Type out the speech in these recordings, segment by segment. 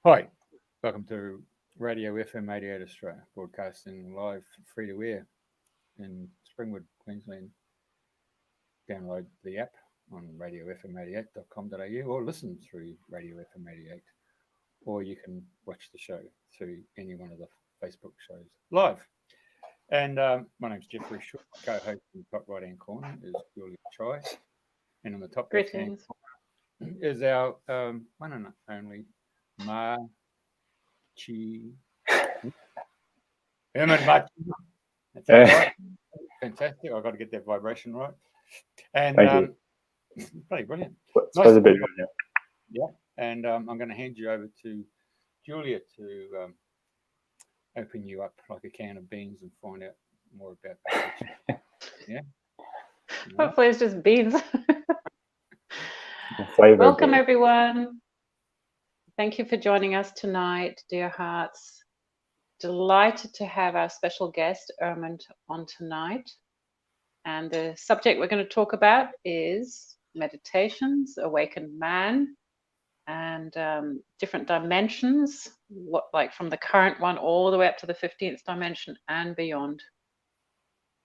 Hi, welcome to Radio FM 88 Australia, broadcasting live free to air in Springwood, Queensland. Download the app on radiofm88.com.au or listen through Radio FM 88, or you can watch the show through any one of the Facebook shows live. And my name's Jeffrey Shaw, co-host in the top right-hand corner is Julia Chai, and on the top left-hand corner is our one and only Ermond Machina. That's right. Fantastic. I've got to get that vibration right. And bloody brilliant. Nice to be here. Yeah. And I'm going to hand you over to Julia to open you up like a can of beans and find out more about that. Yeah. Hopefully it's just beans. Welcome, everyone. Thank you for joining us tonight, dear hearts. Delighted to have our special guest, Ermond, on tonight. And the subject we're going to talk about is meditations, awakened man, and different dimensions, like from the current one all the way up to the 15th dimension and beyond.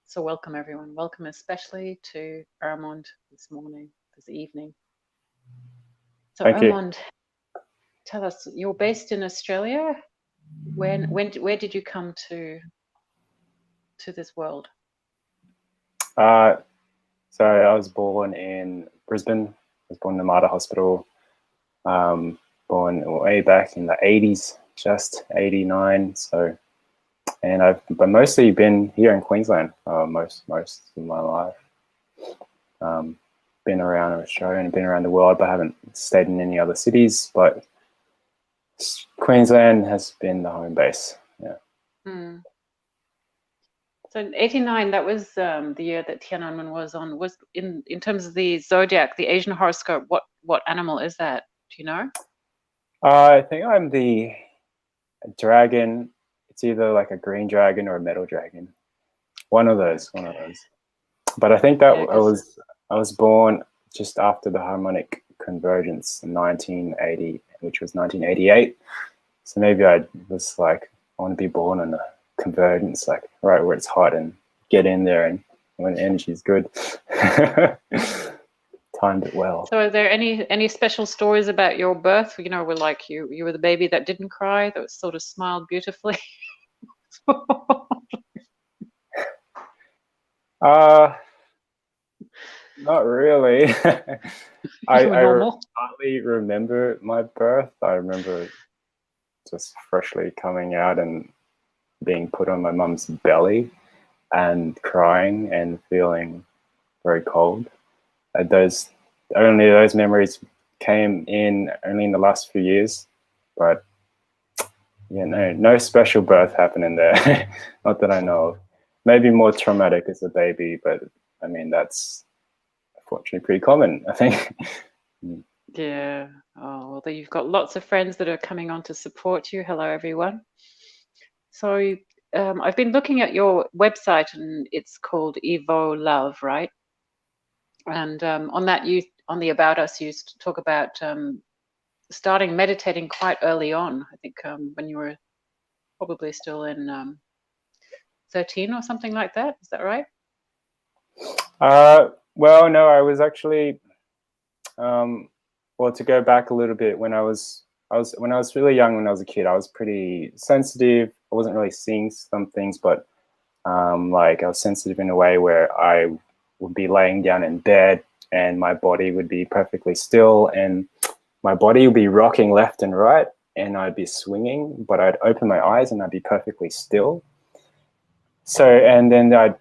So welcome, everyone. Welcome especially to Ermond this evening. So Ermond, tell us, you're based in Australia. Where did you come to this world? So I was born in Brisbane. I was born in the Mater Hospital. Born way back in the 80s, just 89. So, and I've mostly been here in Queensland most of my life. Been around Australia and been around the world, but haven't stayed in any other cities. But Queensland has been the home base. Yeah. Mm. So in 89, that was the year that Tiananmen was on. Was in terms of the zodiac, the Asian horoscope. What animal is that? Do you know? I think I'm the dragon. It's either like a green dragon or a metal dragon. One of those. But I think that I was born just after the harmonic convergence in 1980, which was 1988. So maybe I was like, I want to be born on a convergence, like right where it's hot, and get in there, and when the energy is good. Timed it well. So are there any special stories about your birth? You know, were like you were the baby that didn't cry, that sort of smiled beautifully? Not really. I partly remember my birth. I remember just freshly coming out and being put on my mum's belly and crying and feeling very cold. Those memories came in only in the last few years, but yeah, no special birth happening there. Not that I know of. Maybe more traumatic as a baby, but I mean that's unfortunately pretty common, I think. Yeah. Oh, well, you've got lots of friends that are coming on to support you. Hello, everyone. So I've been looking at your website, and it's called Evo Love, right? And on the About Us, you used to talk about starting meditating quite early on. I think when you were probably still in 13 or something like that. Is that right? Well, no, I was actually, well, to go back a little bit, when I was really young, when I was a kid, I was pretty sensitive. I wasn't really seeing some things, but like I was sensitive in a way where I would be laying down in bed and my body would be perfectly still, and my body would be rocking left and right, and I'd be swinging, but I'd open my eyes and I'd be perfectly still. So, and then I'd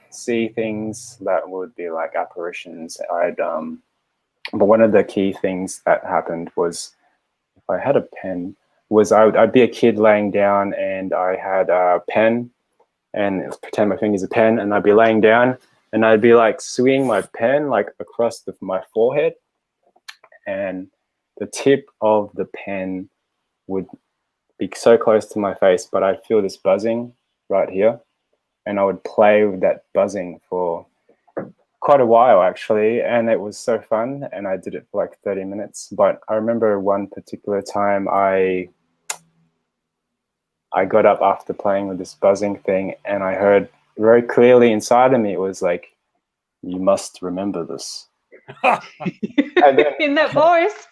see things that would be like apparitions. But one of the key things that happened was, if I had a pen, was I'd be a kid laying down and I had a pen, and pretend my finger's a pen, and I'd be laying down and I'd be like swinging my pen like across my forehead, and the tip of the pen would be so close to my face, but I'd feel this buzzing right here, and I would play with that buzzing for quite a while actually, and it was so fun, and I did it for like 30 minutes. But I remember one particular time I got up after playing with this buzzing thing, and I heard very clearly inside of me, it was like, you must remember this. And then, in that voice.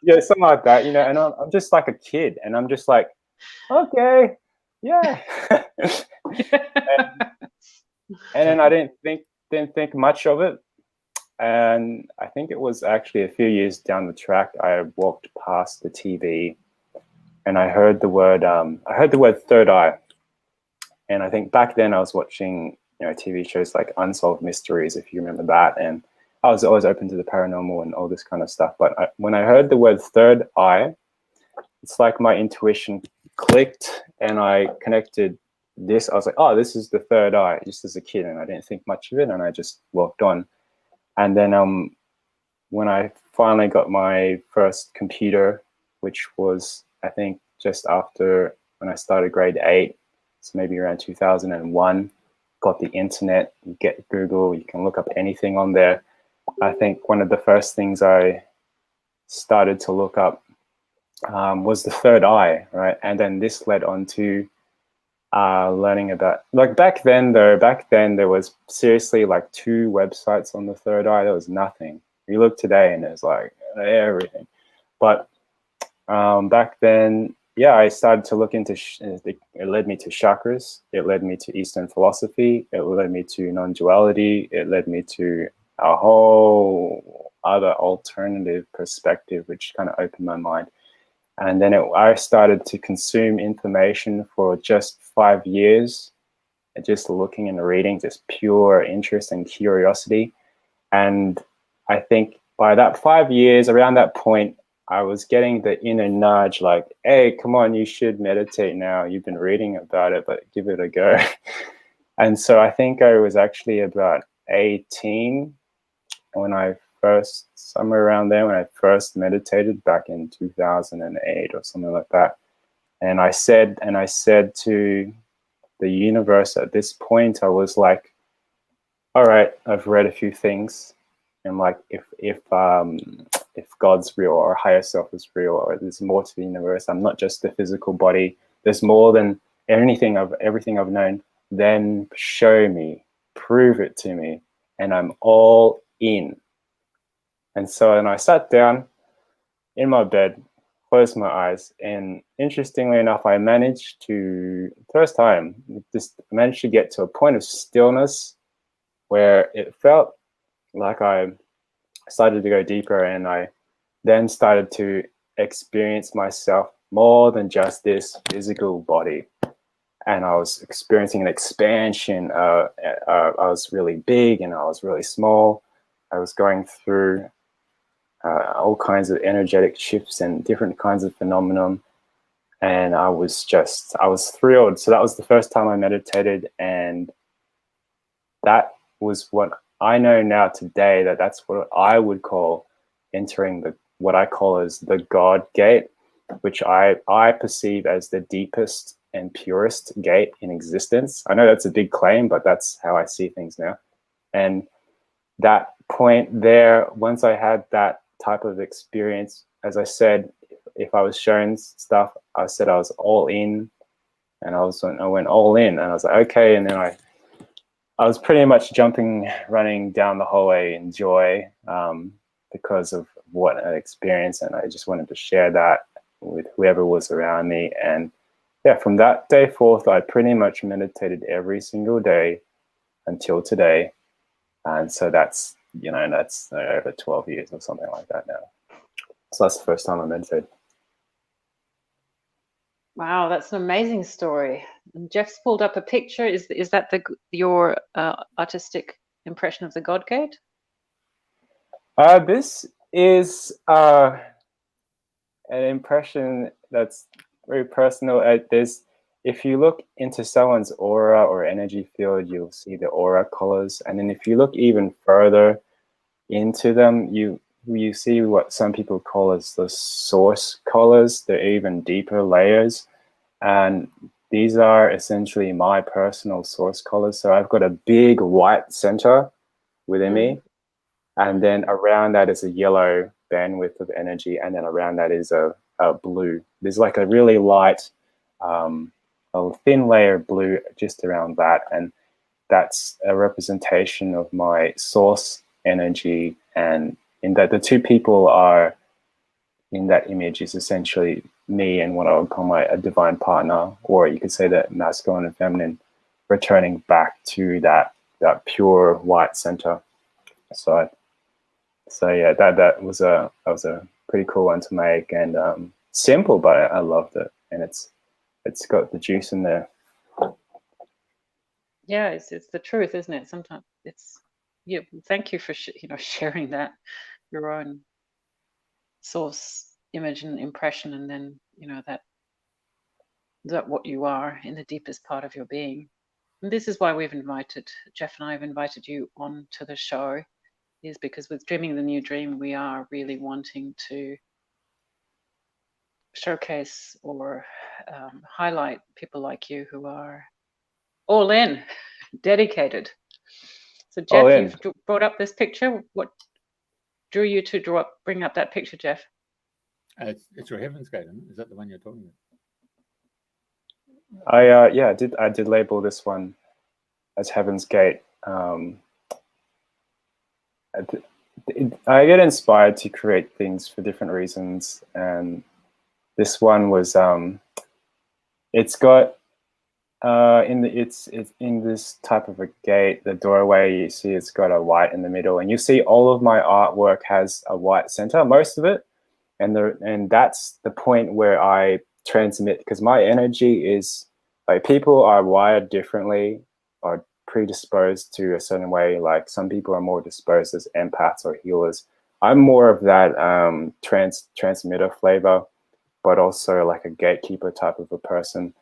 yeah, something like that, you know, and I'm just like a kid, and I'm just like, okay, yeah. And then I didn't think much of it. And I think it was actually a few years down the track, I walked past the TV and I heard the word third eye. And I think back then I was watching, you know, TV shows like Unsolved Mysteries, if you remember that. And I was always open to the paranormal and all this kind of stuff. But when I heard the word third eye, it's like my intuition clicked and I connected this. I was like, oh, this is the third eye, just as a kid. And I didn't think much of it, and I just walked on. And then when I finally got my first computer, which was, I think, just after when I started grade 8, so maybe around 2001, got the internet, you get Google, you can look up anything on there. I think one of the first things I started to look up was the third eye, right? And then this led on to learning about, like back then there was seriously like 2 websites on the third eye. There was nothing. You look today and there's like everything. But back then, yeah, I started to look into, it led me to chakras. It led me to Eastern philosophy. It led me to non-duality. It led me to a whole other alternative perspective, which kind of opened my mind. And then I started to consume information for just 5 years, just looking and reading, just pure interest and curiosity. And I think by that 5 years, around that point, I was getting the inner nudge like, hey, come on, you should meditate now. You've been reading about it, but give it a go. And so I think I was actually about 18 when I somewhere around there when I first meditated back in 2008 or something like that. And I said to the universe at this point, I was like, all right, I've read a few things. And like, if God's real or higher self is real, or there's more to the universe, I'm not just the physical body, there's more than everything I've known, then show me, prove it to me, and I'm all in. And so then I sat down in my bed, closed my eyes, and interestingly enough, I managed to, first time, just managed to get to a point of stillness where it felt like I started to go deeper, and I then started to experience myself more than just this physical body. And I was experiencing an expansion. I was really big and I was really small. I was going through all kinds of energetic shifts and different kinds of phenomenon. And I was thrilled. So that was the first time I meditated. And that was what I know now today, that's what I would call entering what I call as the God gate, which I perceive as the deepest and purest gate in existence. I know that's a big claim, but that's how I see things now. And that point there, once I had that type of experience, as I said, if I was shown stuff, I said I was all in, and I went all in, and I was like, okay. And then I was pretty much jumping, running down the hallway in joy because of what I experienced, and I just wanted to share that with whoever was around me. And yeah, from that day forth, I pretty much meditated every single day until today. And so that's over 12 years or something like that now. So that's the first time I meditated. Wow, that's an amazing story. And Jeff's pulled up a picture. Is that your artistic impression of the God Gate? This is an impression that's very personal. If you look into someone's aura or energy field, you'll see the aura colors. And then if you look even further into them, you see what some people call as the source colors. They're even deeper layers. And these are essentially my personal source colors. So I've got a big white center, within me. And then around that is a yellow bandwidth of energy, and then around that is a blue. There's like a really light, a thin layer of blue just around that, and that's a representation of my source energy. And in that, the two people are in that image is essentially me and what I would call a divine partner, or you could say that masculine and feminine, returning back to that pure white center. So yeah, that was a pretty cool one to make, and simple, but I loved it, and it's got the juice in there. Yeah, it's the truth, isn't it? Sometimes it's thank you for sharing that, your own source image and impression, and then that what you are in the deepest part of your being. And this is why Jeff and I have invited you on to the show, is because with Dreaming the New Dream, we are really wanting to showcase or highlight people like you who are all in, dedicated. So Jeff, you've brought up this picture. What drew you to bring up that picture, Jeff? It's your Heaven's Gate, isn't it? Is that the one you're talking about? I did label this one as Heaven's Gate. I get inspired to create things for different reasons, and this one was it's got it's in this type of a gate, the doorway, you see it's got a white in the middle, and you see all of my artwork has a white center, most of it, and that's the point where I transmit, because my energy is like, people are wired differently, or predisposed to a certain way. Like some people are more disposed as empaths or healers. I'm more of that transmitter flavor, but also like a gatekeeper type of a person.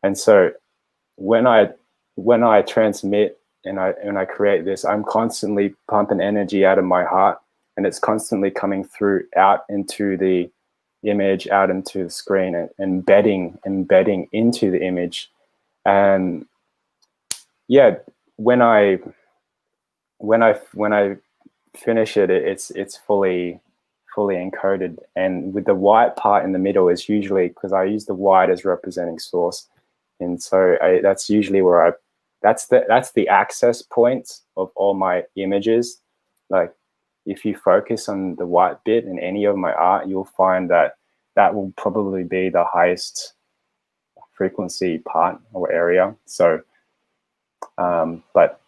And so when I transmit and I create this, I'm constantly pumping energy out of my heart, and it's constantly coming through out into the image, out into the screen, and embedding into the image. And yeah, when I finish it, it's fully encoded, and with the white part in the middle is usually, because I use the white as representing source, and so that's usually where that's the access point of all my images. Like if you focus on the white bit in any of my art, you'll find that will probably be the highest frequency part or area. So but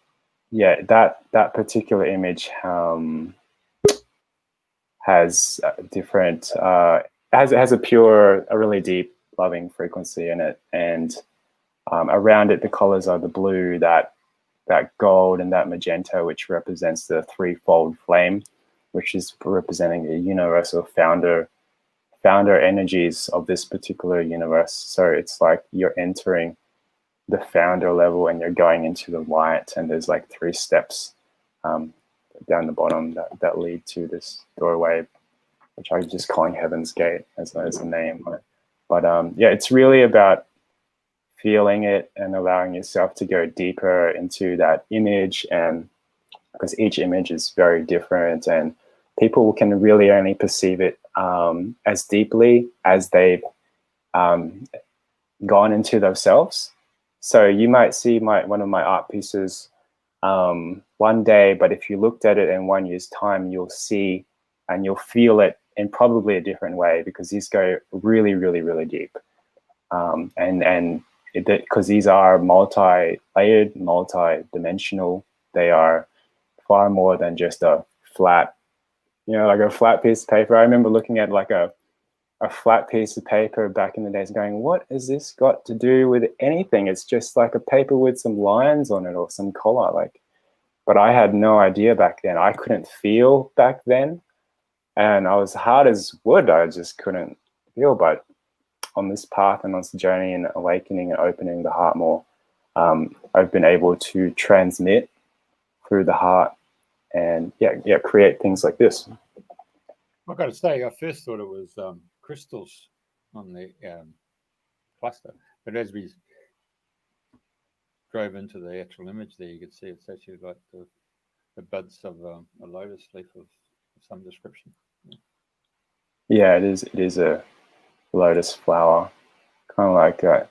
yeah, that particular image has different has a really deep loving frequency in it, and around it the colors are the blue, that gold, and that magenta, which represents the threefold flame, which is representing the universal founder energies of this particular universe. So it's like you're entering the founder level and you're going into the white, and there's like 3 steps down the bottom that lead to this doorway, which I'm just calling Heaven's Gate as a name. But yeah, it's really about feeling it and allowing yourself to go deeper into that image, and because each image is very different, and people can really only perceive it as deeply as they've gone into themselves. So you might see one of my art pieces one day, but if you looked at it in 1 year's time, you'll see and you'll feel it in probably a different way, because these go really, really, really deep. And because these are multi-layered, multi-dimensional, they are far more than just a flat, like a flat piece of paper. I remember looking at like a flat piece of paper back in the days going, what has this got to do with anything? It's just like a paper with some lines on it or some color. But I had no idea back then. I couldn't feel back then, and I was hard as wood. I just couldn't feel. But on this path and on this journey and awakening and opening the heart more, I've been able to transmit through the heart and create things like this. I've got to say, I first thought it was crystals on the cluster, but as we drove into the actual image there, you could see it's actually like the the buds of a lotus leaf of some description. Yeah, it is a lotus flower, kind of like a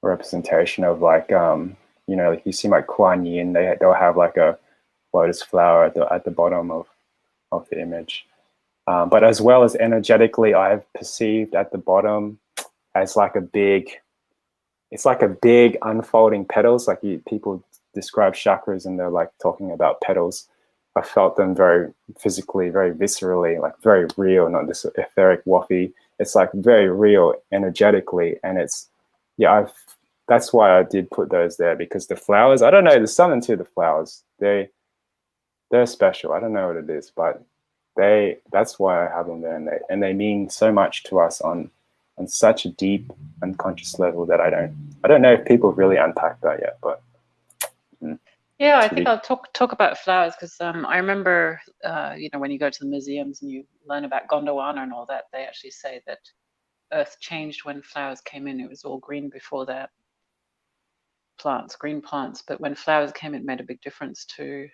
representation of like like you see like Kuan Yin, they'll have like a lotus flower at the bottom of the image. But as well as energetically, I've perceived at the bottom as like a big unfolding petals. Like people describe chakras and they're like talking about petals. I felt them very physically, very viscerally, like very real, not this etheric waffy. It's like very real energetically. And that's why I did put those there, because the flowers, I don't know, there's something to the flowers. They're special. I don't know what it is, but that's why I have them there. And they mean so much to us on such a deep unconscious level that I don't know if people really unpack that yet, but yeah, I think I'll talk about flowers, because I remember when you go to the museums and you learn about Gondwana and all that, they actually say that Earth changed when flowers came in. It was all green before that, green plants, but when flowers came, it made a big difference to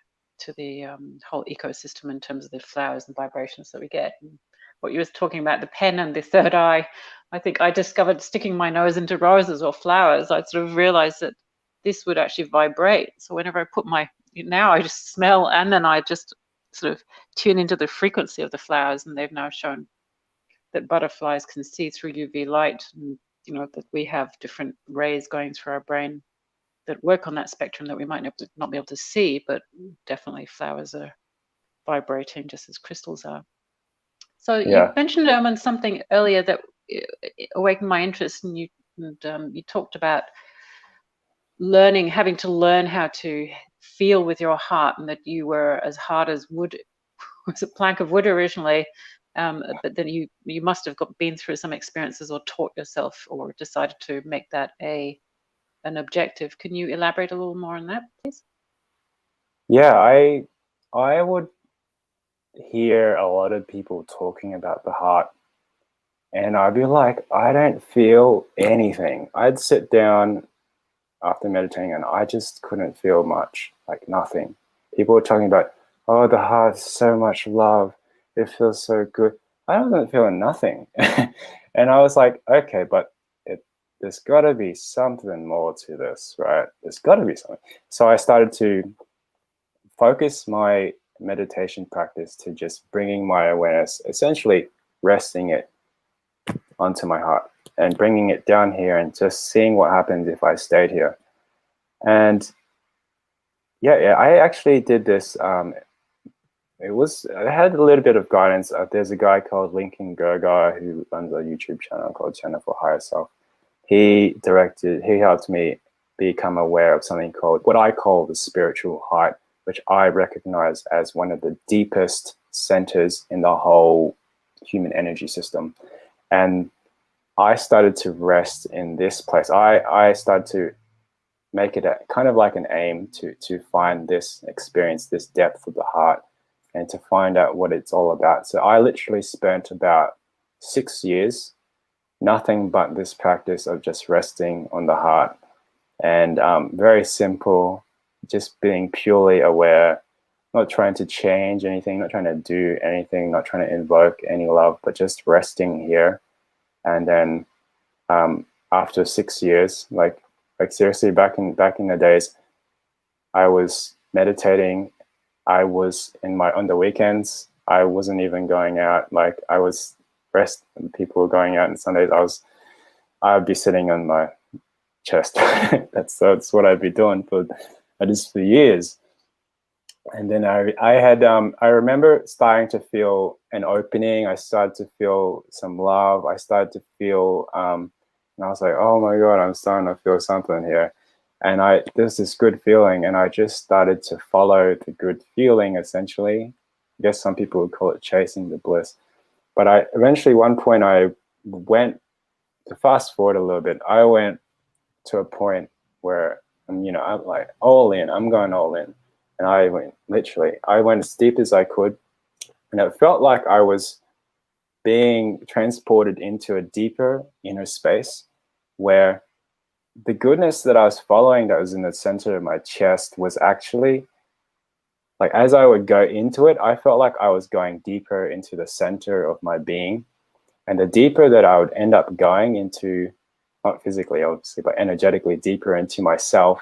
the whole ecosystem in terms of the flowers and vibrations that we get. And what you were talking about, the pen and the third eye, I think I discovered sticking my nose into roses or flowers, I sort of realized that this would actually vibrate. So whenever I now I just smell, and then I just sort of tune into the frequency of the flowers. And they've now shown that butterflies can see through UV light, and that we have different rays going through our brain that work on that spectrum that we might not be able to see, but definitely flowers are vibrating just as crystals are. So you mentioned, Ermond, something earlier that awakened my interest, and you talked about having to learn how to feel with your heart, and that you were as hard as wood, was a plank of wood originally, but then you must have been through some experiences or taught yourself or decided to make that an objective. Can you elaborate a little more on that, please? Yeah, I would hear a lot of people talking about the heart, and I'd be like, I don't feel anything. I'd sit down after meditating and I just couldn't feel much, like nothing. People were talking about, oh, the heart is so much love, it feels so good. I wasn't feeling nothing. And I was like, okay, but there's got to be something more to this, right? There's got to be something. So I started to focus my meditation practice to just bringing my awareness, essentially resting it onto my heart and bringing it down here and just seeing what happens if I stayed here. And yeah, I actually did this. I had a little bit of guidance. There's a guy called Lincoln Gerga who runs a YouTube channel called Channel for Higher Self. He helped me become aware of something called, what I call the spiritual heart, which I recognize as one of the deepest centers in the whole human energy system. And I started to rest in this place. I started to make it kind of like an aim to find this experience, this depth of the heart, and to find out what it's all about. So I literally spent about 6 years, nothing but this practice of just resting on the heart, and very simple, just being purely aware, not trying to change anything, not trying to do anything, not trying to invoke any love, but just resting here. And then after 6 years, like seriously, back in the days, I was meditating. I was on the weekends, I wasn't even going out. Like I was rest. People were going out on Sundays. I would be sitting on my chest. That's what I'd be doing for years. And then I remember starting to feel an opening. I started to feel some love. I started to feel, and I was like, oh my God, I'm starting to feel something here. And there's this good feeling, and I just started to follow the good feeling, essentially. I guess some people would call it chasing the bliss. But eventually, one point, I went, to fast forward a little bit, I went to a point where, I'm like all in, I'm going all in. And I went as deep as I could. And it felt like I was being transported into a deeper inner space where the goodness that I was following, that was in the center of my chest, was actually like as I would go into it, I felt like I was going deeper into the center of my being. And the deeper that I would end up going into, not physically obviously, but energetically deeper into myself,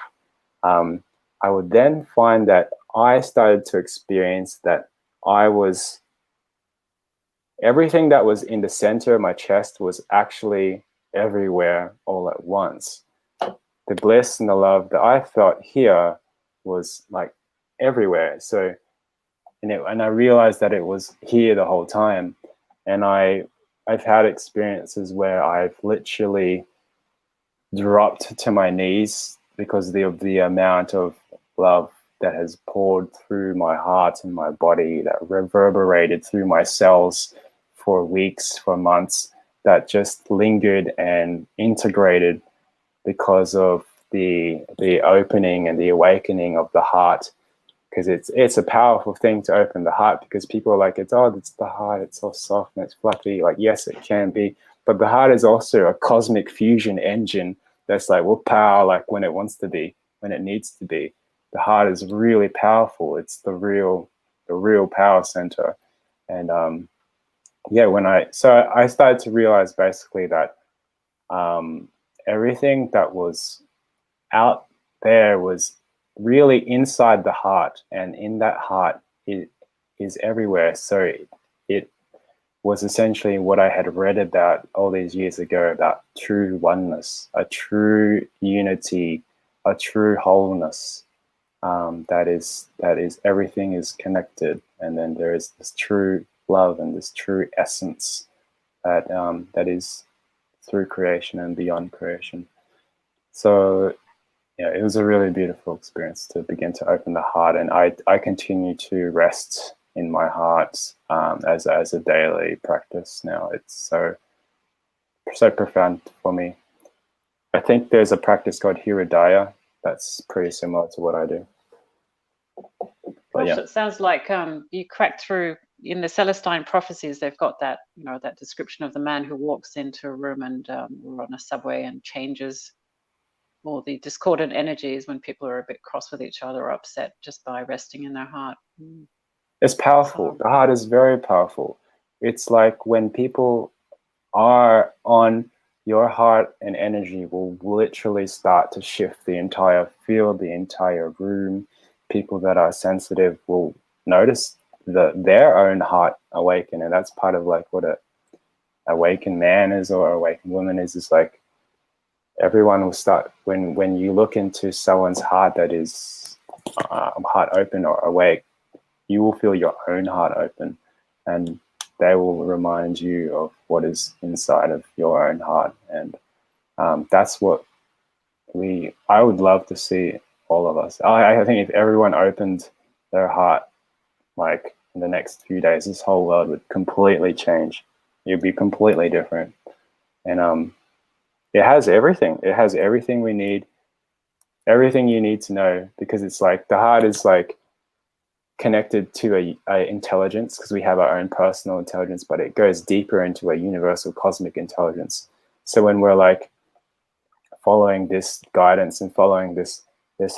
I would then find that I started to experience that I was, everything that was in the center of my chest was actually everywhere all at once. The bliss and the love that I felt here was like everywhere. So, and I realized that it was here the whole time. And I've had experiences where I've literally dropped to my knees because of the amount of love that has poured through my heart and my body, that reverberated through my cells for weeks, for months, that just lingered and integrated because of the opening and the awakening of the heart. Because it's a powerful thing to open the heart, because people are like, it's the heart, it's so soft and it's fluffy. Like, yes, it can be, but the heart is also a cosmic fusion engine that's like, will power like when it wants to be, when it needs to be. The heart is really powerful. It's the real power center. And yeah, so I started to realize basically that everything that was out there was really inside the heart, and in that heart it is everywhere. So it was essentially what I had read about all these years ago about true oneness, a true unity, a true wholeness. That is everything is connected, and then there is this true love and this true essence that is through creation and beyond creation. So yeah, it was a really beautiful experience to begin to open the heart, and I continue to rest in my heart as a daily practice now. It's so profound for me. I think there's a practice called Hiridaya that's pretty similar to what I do. Gosh, yeah. It sounds like you cracked through in the Celestine prophecies. They've got that, that description of the man who walks into a room and or on a subway and changes all the discordant energies when people are a bit cross with each other or upset, just by resting in their heart. It's powerful. The heart is very powerful. It's like when people are on, your heart and energy will literally start to shift the entire field, the entire room. People that are sensitive will notice their own heart awaken, and that's part of like what a awakened man is or awakened woman is like, everyone will start, when you look into someone's heart that is heart open or awake, you will feel your own heart open, and they will remind you of what is inside of your own heart. And that's what I would love to see all of us. I think if everyone opened their heart, like in the next few days, this whole world would completely change. It'd be completely different. And it has everything. It has everything we need, everything you need to know, because it's like the heart is like connected to a intelligence, because we have our own personal intelligence, but it goes deeper into a universal cosmic intelligence. So when we're like following this guidance and following this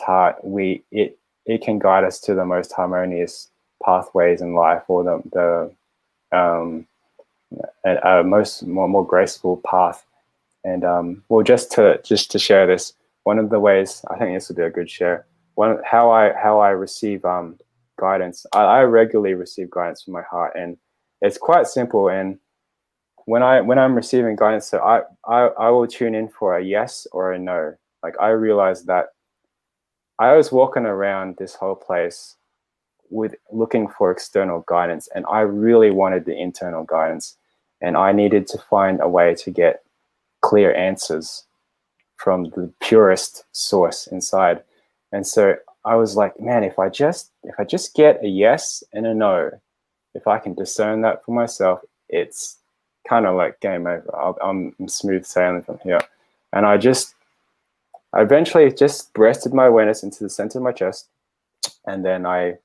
heart, it can guide us to the most harmonious pathways in life, or the more graceful path. And well, just to share this, one of the ways, I think this would be a good share. How I receive guidance. I regularly receive guidance from my heart, and it's quite simple. And when I'm receiving guidance, so I will tune in for a yes or a no. Like, I realized that I was walking around this whole place with looking for external guidance, and I really wanted the internal guidance, and I needed to find a way to get clear answers from the purest source inside. And so I was like, man, if I just get a yes and a no, if I can discern that for myself, it's kind of like game over. I'm smooth sailing from here. And I eventually just rested my awareness into the center of my chest, and then I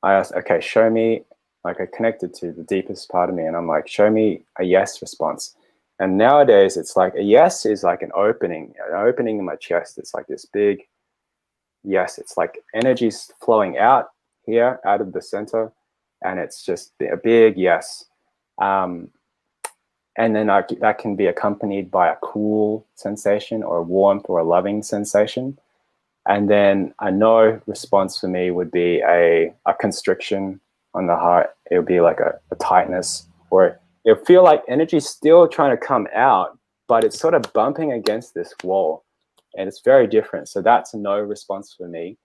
asked, okay, show me, like I connected to the deepest part of me, and I'm like, show me a yes response. And nowadays it's like a yes is like an opening in my chest. It's like this big yes. It's like energy's flowing out here out of the center, and it's just a big yes. And then that can be accompanied by a cool sensation or a warmth or a loving sensation. And then a no response for me would be a constriction on the heart. It would be like a tightness, or it'll feel like energy's still trying to come out, but it's sort of bumping against this wall, and it's very different. So that's a no response for me.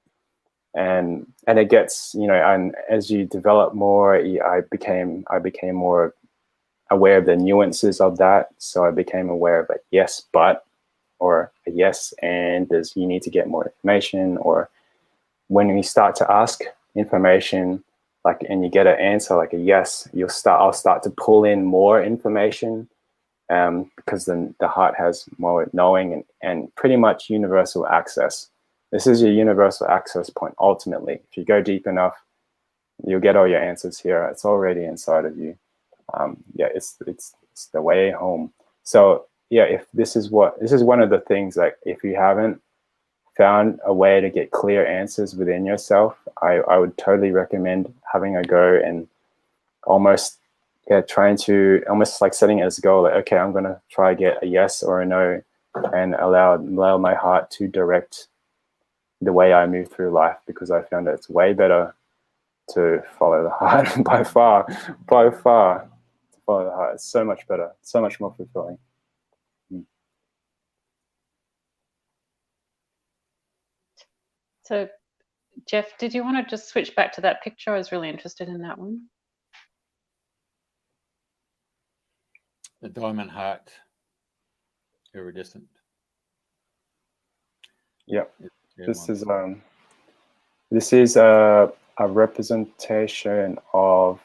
And it gets, you know, and as you develop more, I became more aware of the nuances of that. So I became aware of a yes, but, or a yes, and you need to get more information. Or when you start to ask information, like, and you get an answer like a yes, I'll start to pull in more information, because then the heart has more knowing and pretty much universal access. This is your universal access point. Ultimately, if you go deep enough, you'll get all your answers here. It's already inside of you. Yeah, it's the way home. So yeah, if this is one of the things, like, if you haven't found a way to get clear answers within yourself, I would totally recommend having a go and almost trying to, almost like setting it as a goal, like, okay, I'm gonna try get a yes or a no, and allow my heart to direct the way I move through life, because I found that it's way better to follow the heart by far to follow the heart. It's so much better, so much more fulfilling. So Jeff, did you want to just switch back to that picture? I was really interested in that one. The diamond heart, iridescent. Yeah, this is a representation of.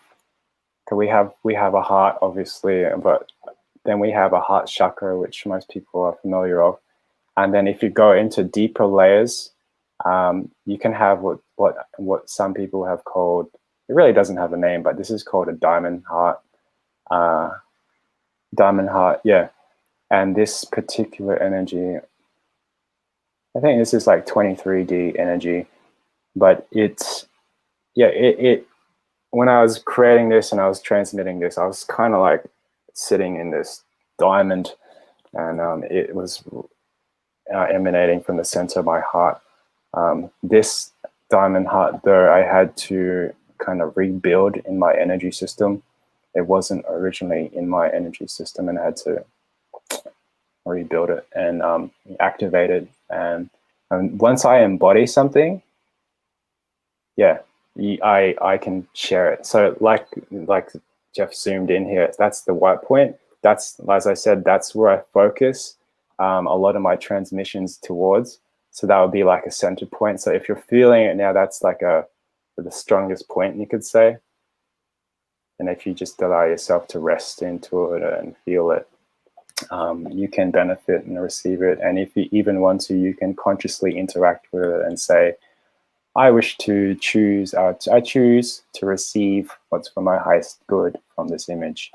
We have a heart, obviously, but then we have a heart chakra, which most people are familiar of. And then if you go into deeper layers, you can have what some people have called, it really doesn't have a name, but this is called a diamond heart. Diamond heart, yeah. And this particular energy, I think this is like 23D energy, but it's, yeah, when I was creating this and I was transmitting this, I was kind of like sitting in this diamond, and it was emanating from the center of my heart. This diamond heart, though, I had to kind of rebuild in my energy system. It wasn't originally in my energy system, and I had to rebuild it and activate it. And once I embody something, yeah, I can share it. So like Jeff zoomed in here, that's the white point. That's, as I said, that's where I focus a lot of my transmissions towards. So that would be like a center point. So if you're feeling it now, that's like the strongest point, you could say. And if you just allow yourself to rest into it and feel it, you can benefit and receive it. And if you even want to, you can consciously interact with it and say, I choose to receive what's for my highest good from this image.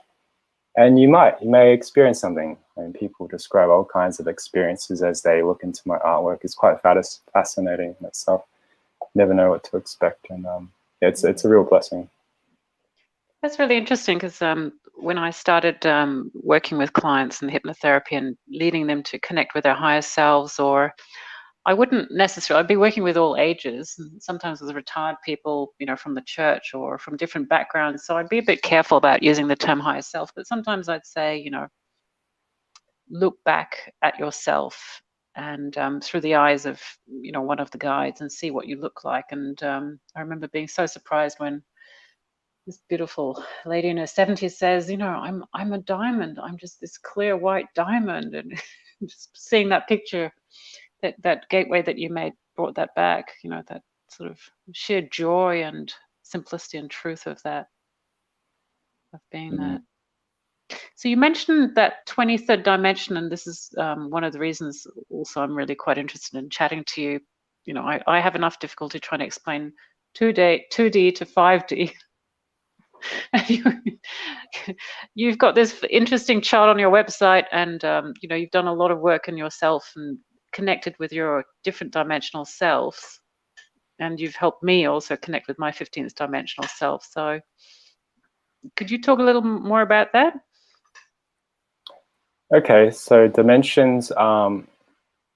And you may experience something. And people describe all kinds of experiences as they look into my artwork. It's quite fascinating in itself. Never know what to expect, and it's a real blessing. That's really interesting, because when I started working with clients in hypnotherapy and leading them to connect with their higher selves, or I wouldn't necessarily, I'd be working with all ages, and sometimes with retired people, you know, from the church or from different backgrounds. So I'd be a bit careful about using the term higher self, but sometimes I'd say, you know, look back at yourself and through the eyes of, you know, one of the guides, and see what you look like. And I remember being so surprised when this beautiful lady in her 70s says, you know, I'm a diamond. I'm just this clear white diamond. And just seeing that picture, that gateway that you made brought that back, you know, that sort of sheer joy and simplicity and truth of that, of being that. So you mentioned that 23rd dimension, and this is one of the reasons also I'm really quite interested in chatting to you. You know, I have enough difficulty trying to explain 2D to 5D. You've got this interesting chart on your website, and you know, you've done a lot of work in yourself and connected with your different dimensional selves. and you've helped me also connect with my 15th dimensional self. So could you talk a little more about that? Okay, so dimensions,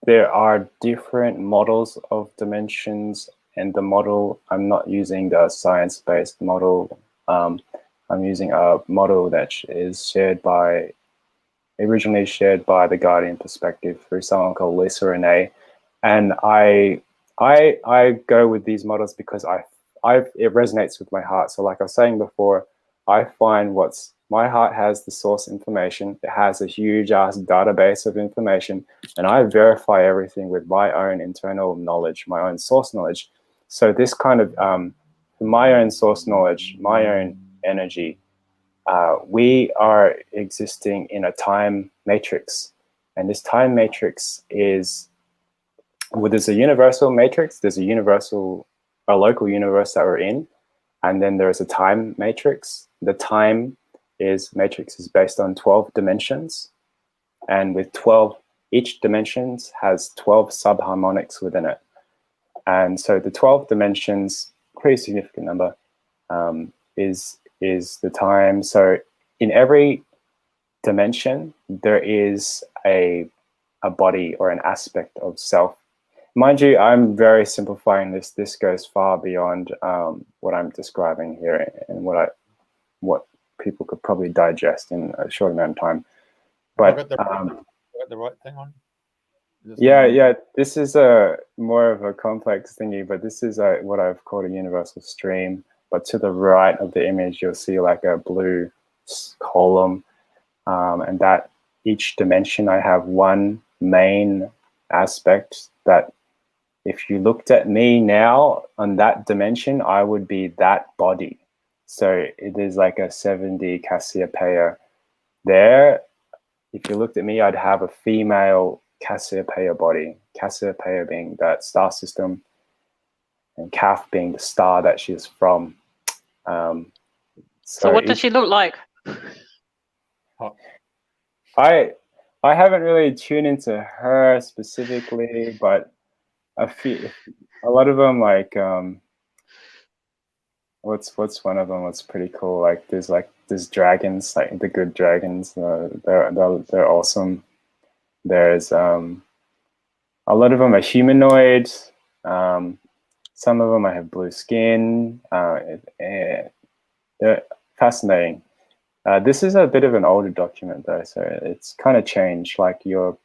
there are different models of dimensions, and the model, I'm not using the science-based model. I'm using a model that is originally shared by the Guardian Perspective through someone called Rene. And I go with these models because it resonates with my heart. So like I was saying before, I find my heart has the source information. It has a huge ass database of information, and I verify everything with my own internal knowledge, my own source knowledge. So this kind of my own source knowledge, my own energy, we are existing in a time matrix, and this time matrix is, well, there's a universal matrix, there's a local universe that we're in, and then there's a time matrix. The time matrix is based on 12 dimensions, and with 12, each dimension has 12 subharmonics within it. And so the 12 dimensions, pretty significant number, is the time. So in every dimension, there is a body or an aspect of self. Mind you, I'm very simplifying this. This goes far beyond what I'm describing here and what people could probably digest in a short amount of time. But got the right thing on. Yeah. This is a more of a complex thingy, but this is what I've called a universal stream. But to the right of the image, you'll see like a blue column, and that each dimension, I have one main aspect that, if you looked at me now on that dimension, I would be that body. So it is like a 7D Cassiopeia there. If you looked at me, I'd have a female Cassiopeia body. Cassiopeia being that star system, and Calf being the star that she is from. So what does she look like? I haven't really tuned into her specifically, but a lot of them, like what's one of them that's pretty cool? Like there's dragons, like the good dragons. They're awesome. There's a lot of them are humanoid. Some of them I have blue skin. They're fascinating. This is a bit of an older document though, so it's kind of changed. Like your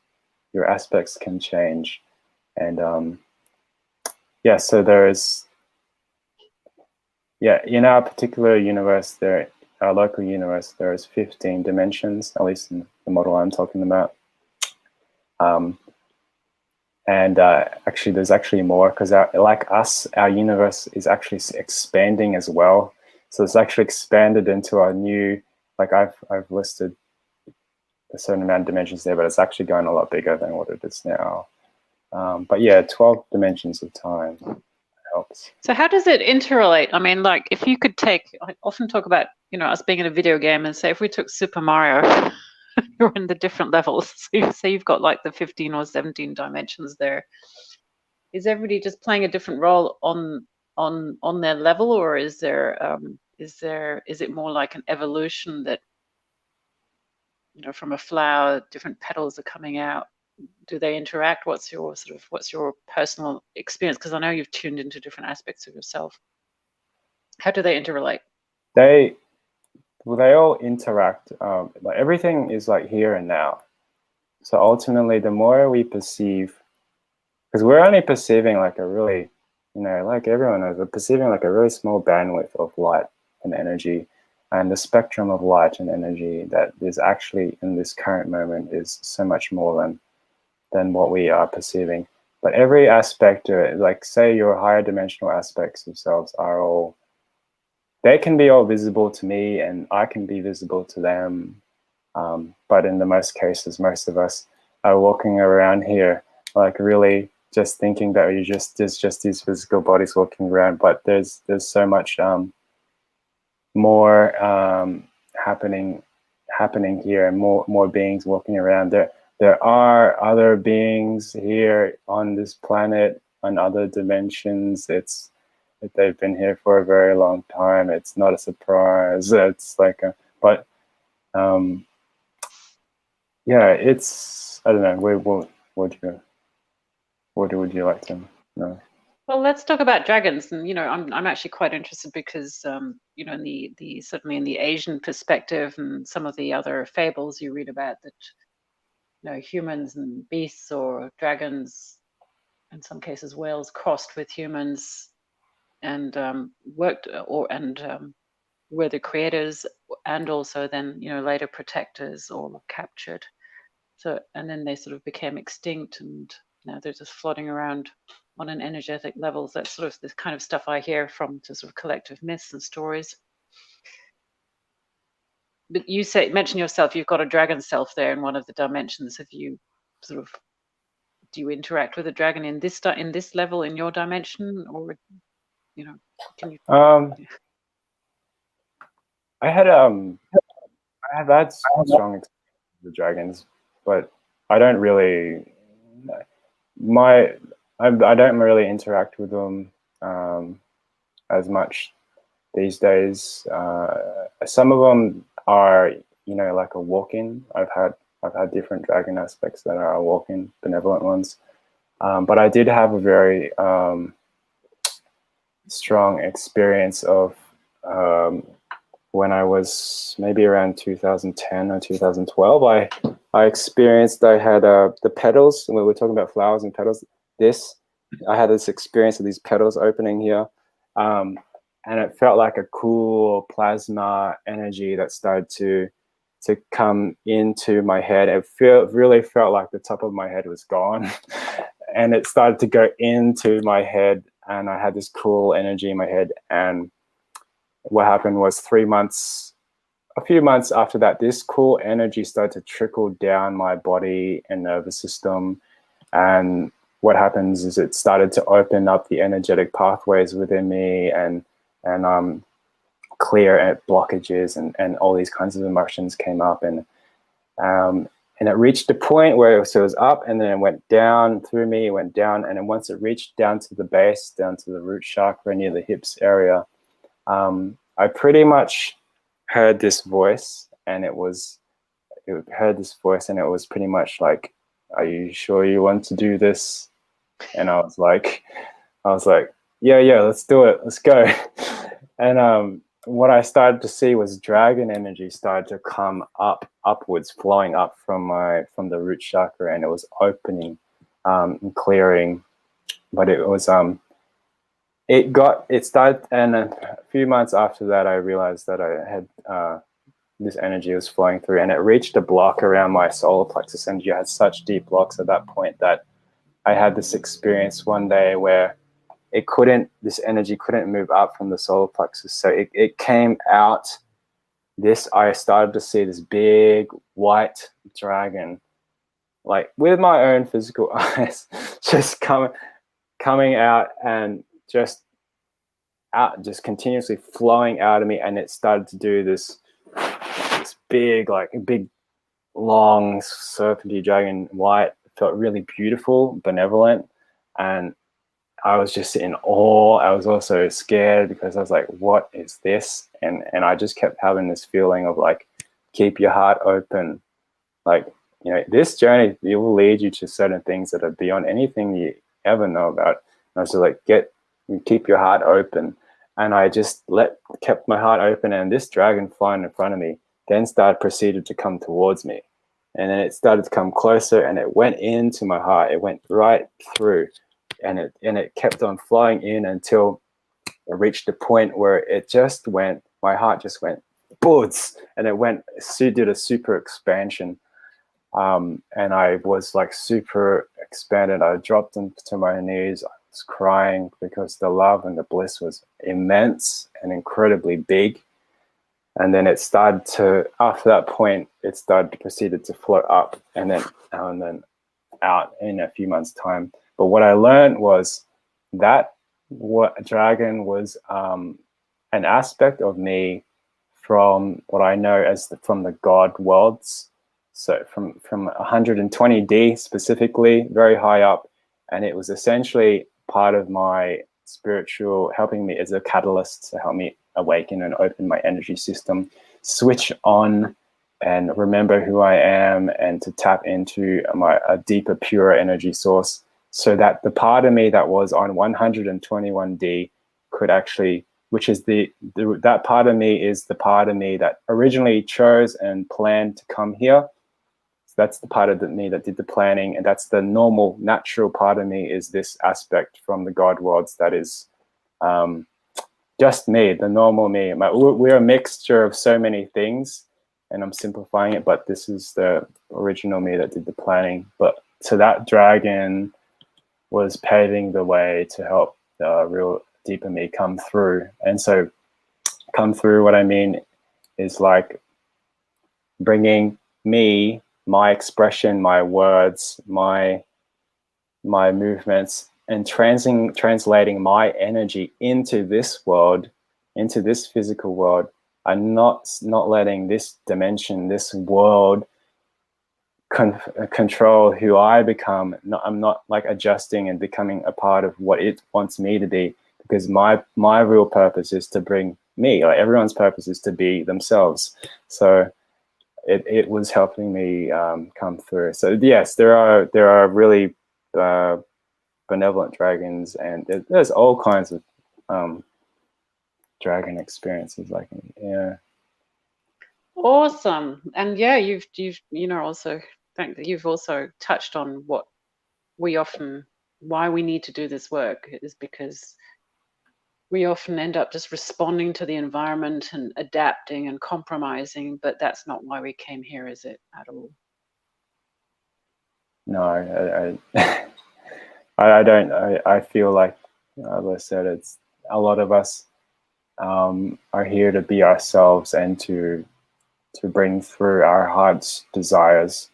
aspects can change, and yeah. So there's in our particular universe, our local universe, there is 15 dimensions, at least in the model I'm talking about. And actually, there's actually more, because like us, our universe is actually expanding as well. So it's actually expanded into a new, like I've listed a certain amount of dimensions there, but it's actually going a lot bigger than what it is now. But yeah, 12 dimensions of time helps. So how does it interrelate? I mean, like if you could I often talk about, us being in a video game, and say if we took Super Mario, you're in the different levels. So you say you've got like the 15 or 17 dimensions there. Is everybody just playing a different role on their level, or is it more like an evolution that, from a flower, different petals are coming out? Do they interact? What's your personal experience? Because I know you've tuned into different aspects of yourself. How do they interrelate? They all interact. Like everything is like here and now. So ultimately, the more we perceive, because we're only perceiving like a really, like everyone knows, we're perceiving like a really small bandwidth of light and energy, and the spectrum of light and energy that is actually in this current moment is so much more than what we are perceiving. But every aspect of it, like say your higher dimensional aspects of selves they can be all visible to me, and I can be visible to them. But in the most cases, most of us are walking around here, like really just thinking that there's just these physical bodies walking around. But there's so much more happening here, and more beings walking around. There are other beings here on this planet on other dimensions. They've been here for a very long time. It's not a surprise. It's like but yeah, it's, I don't know. What would you like to know? Well, let's talk about dragons, and I'm actually quite interested because in the certainly in the Asian perspective and some of the other fables you read about, that humans and beasts or dragons, in some cases whales, crossed with humans and worked were the creators, and also then later protectors or captured. So, and then they sort of became extinct, and now they're just floating around on an energetic level. That's sort of the kind of stuff I hear from just sort of collective myths and stories. But you mention yourself, you've got a dragon self there in one of the dimensions. Have you do you interact with a dragon in this level in your dimension, or can you? I have had strong experience with the dragons, but I don't really I don't really interact with them as much these days. Some of them are like a walk-in. I've had different dragon aspects that are walk-in, benevolent ones, but I did have a very strong experience of when I was maybe around 2010 or 2012, I experienced, I had the petals, when we were talking about flowers and petals, I had this experience of these petals opening here, and it felt like a cool plasma energy that started to come into my head. It really felt like the top of my head was gone, and it started to go into my head, and I had this cool energy in my head. And what happened was a few months after that, this cool energy started to trickle down my body and nervous system. And what happens is it started to open up the energetic pathways within me and clear blockages, and all these kinds of emotions came up. And it reached a point where it was up, and then it went down through me, it went down. And then once it reached down to the base, down to the root chakra near the hips area, I pretty much heard this voice, and it was pretty much like, "Are you sure you want to do this?" And I was like, yeah, let's do it, let's go. And what I started to see was dragon energy started to come upwards, flowing up from the root chakra, and it was opening and clearing. But it was it started, and a few months after that, I realized that I had this energy was flowing through, and it reached a block around my solar plexus energy. I had such deep blocks at that point that I had this experience one day where this energy couldn't move up from the solar plexus. So it came out. I started to see this big white dragon, like with my own physical eyes, just coming out and just continuously flowing out of me. And it started to do this big, long serpenty dragon, white. It felt really beautiful, benevolent, and I was just in awe. I was also scared because I was like, what is this? And I just kept having this feeling of like, keep your heart open. Like, this journey, it will lead you to certain things that are beyond anything you ever know about. And I was just like, keep your heart open. And I just kept my heart open, and this dragon flying in front of me then proceeded to come towards me. And then it started to come closer, and it went into my heart. It went right through. And it kept on flying in until it reached a point where my heart just went boots, and did a super expansion. And I was like super expanded. I dropped into my knees. I was crying because the love and the bliss was immense and incredibly big. And then after that point, it proceeded to float up and then out in a few months' time. But what I learned was that what dragon was an aspect of me from what I know as from the God worlds. So from 120D specifically, very high up, and it was essentially part of my spiritual, helping me as a catalyst to help me awaken and open my energy system, switch on and remember who I am, and to tap into a deeper, pure energy source, so that the part of me that was on 121D could actually, which is that part of me is the part of me that originally chose and planned to come here. So that's the part of me that did the planning, and that's the normal, natural part of me, is this aspect from the God worlds that is just me, the normal me. We're a mixture of so many things, and I'm simplifying it, but this is the original me that did the planning. But so that dragon was paving the way to help the real deeper me come through. And so come through, what I mean is like bringing me, my expression, my words, my movements, and translating my energy into this world, into this physical world. I'm not letting this dimension, this world, control who I become. I'm not like adjusting and becoming a part of what it wants me to be, because my real purpose is to bring me. Like everyone's purpose is to be themselves. So it was helping me come through. So yes, there are really benevolent dragons, and there's all kinds of dragon experiences. Like, yeah. Awesome. And yeah, you've also think that you've also touched on what why we need to do this work is because we often end up just responding to the environment and adapting and compromising, but that's not why we came here, is it, at all? No, I don't. I feel like, as I said, it's a lot of us are here to be ourselves and to bring through our heart's desires,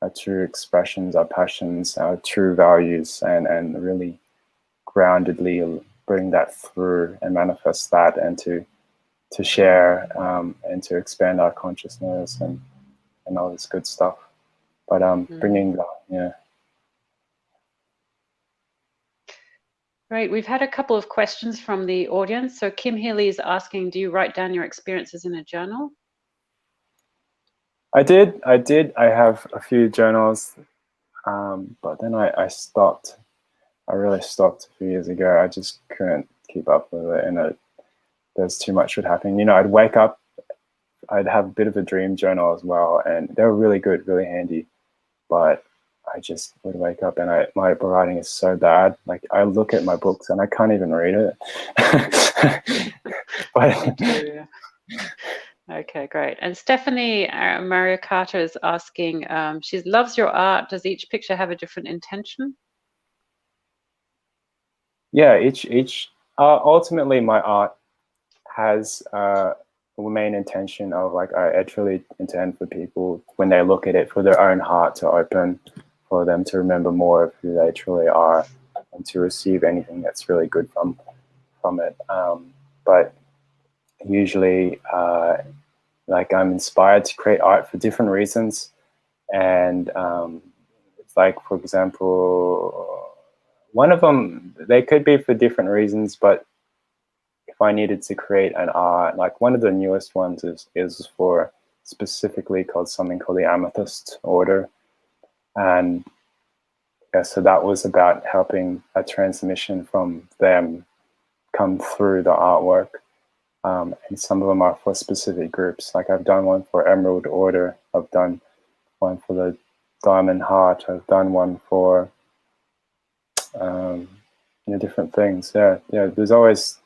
our true expressions, our passions, our true values, and really groundedly bring that through and manifest that, and to share and to expand our consciousness and all this good stuff. But bringing that, yeah. Great. We've had a couple of questions from the audience. So Kim Healy is asking, do you write down your experiences in a journal? I did. I have a few journals, but then I stopped. I really stopped a few years ago. I just couldn't keep up with it, and there's too much would happen. You know, I'd wake up, I'd have a bit of a dream journal as well, and they were really good, really handy. But I just would wake up and my writing is so bad. Like I look at my books and I can't even read it. But okay, great. And Stephanie Maria Carter is asking, she loves your art. Does each picture have a different intention? Yeah, each ultimately my art has a main intention of, like, I actually intend for people when they look at it, for their own heart to open, for them to remember more of who they truly are, and to receive anything that's really good from it. But usually, like, I'm inspired to create art for different reasons, and it's like, for example, one of them, they could be for different reasons, but if I needed to create an art, like one of the newest ones is for specifically something called the Amethyst Order. And yeah, so that was about helping a transmission from them come through the artwork. And some of them are for specific groups. Like I've done one for Emerald Order. I've done one for the Diamond Heart. I've done one for different things. Yeah, there's always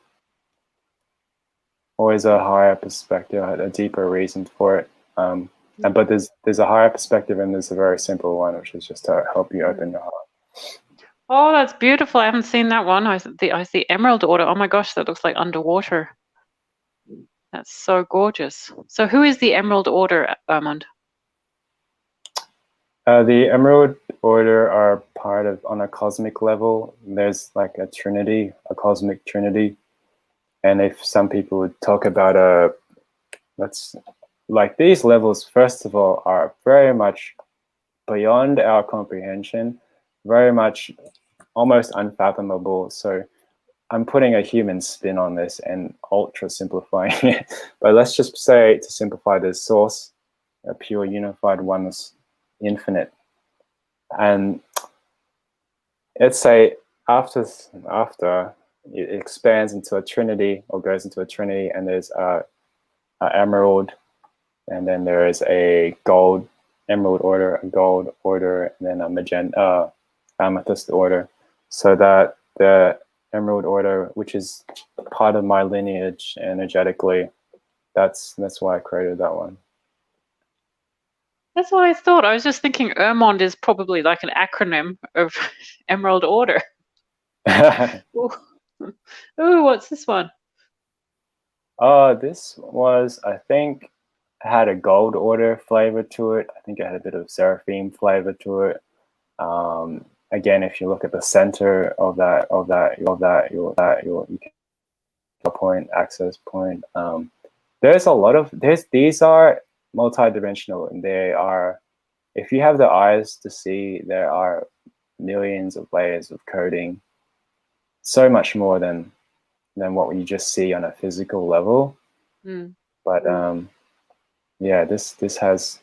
a higher perspective, a deeper reason for it. But there's a higher perspective, and there's a very simple one, which is just to help you open your heart. Oh, that's beautiful. I haven't seen that one. I see Emerald Order. Oh my gosh, that looks like underwater. That's so gorgeous. So who is the Emerald Order, Ermond? The Emerald Order are part of, on a cosmic level, there's like a trinity, a cosmic trinity. And if some people would talk about like these levels, first of all, are very much beyond our comprehension, very much almost unfathomable. So I'm putting a human spin on this and ultra simplifying it. But let's just say, to simplify, there's source, a pure unified oneness, infinite. And let's say after it expands into a trinity, or goes into a trinity, and there's a emerald, and then there is a gold emerald order, a gold order, and then a magenta amethyst order. So that the emerald order, which is part of my lineage energetically, that's why I created that one. That's what I thought. I was just thinking Ermond is probably like an acronym of Emerald Order. Ooh. Ooh, what's this one? This was, I think, had a gold order flavor to it. I think it had a bit of seraphim flavor to it. Again, if you look at the center of that, you can point, access point. There's a lot of these are multidimensional, and they are, if you have the eyes to see, there are millions of layers of coding, so much more than what you just see on a physical level. But yeah, this has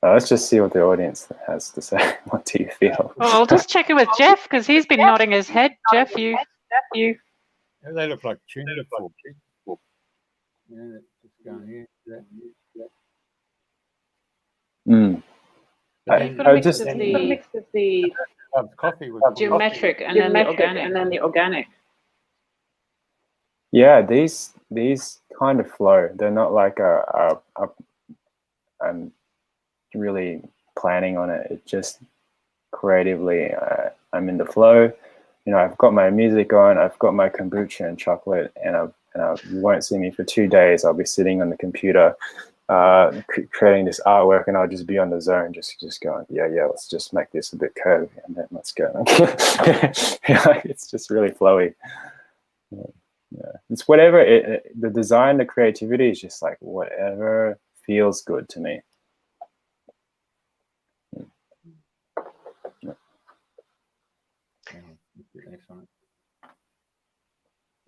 let's just see what the audience has to say. What do you feel? Oh, I'll just check it with Jeff, because he's been nodding his head. Jeff, you. They look like tuning forks. Yeah, just going here. You've got a mix of the coffee was geometric and then the organic. Yeah, these kind of flow. They're not like I'm really planning on it. It just creatively, I'm in the flow. You know, I've got my music on, I've got my kombucha and chocolate, and you won't see me for 2 days. I'll be sitting on the computer, creating this artwork, and I'll just be on the zone, just going, yeah, let's just make this a bit curvy, and then let's go. It's just really flowy. Yeah, it's whatever. The design, the creativity is just like whatever feels good to me.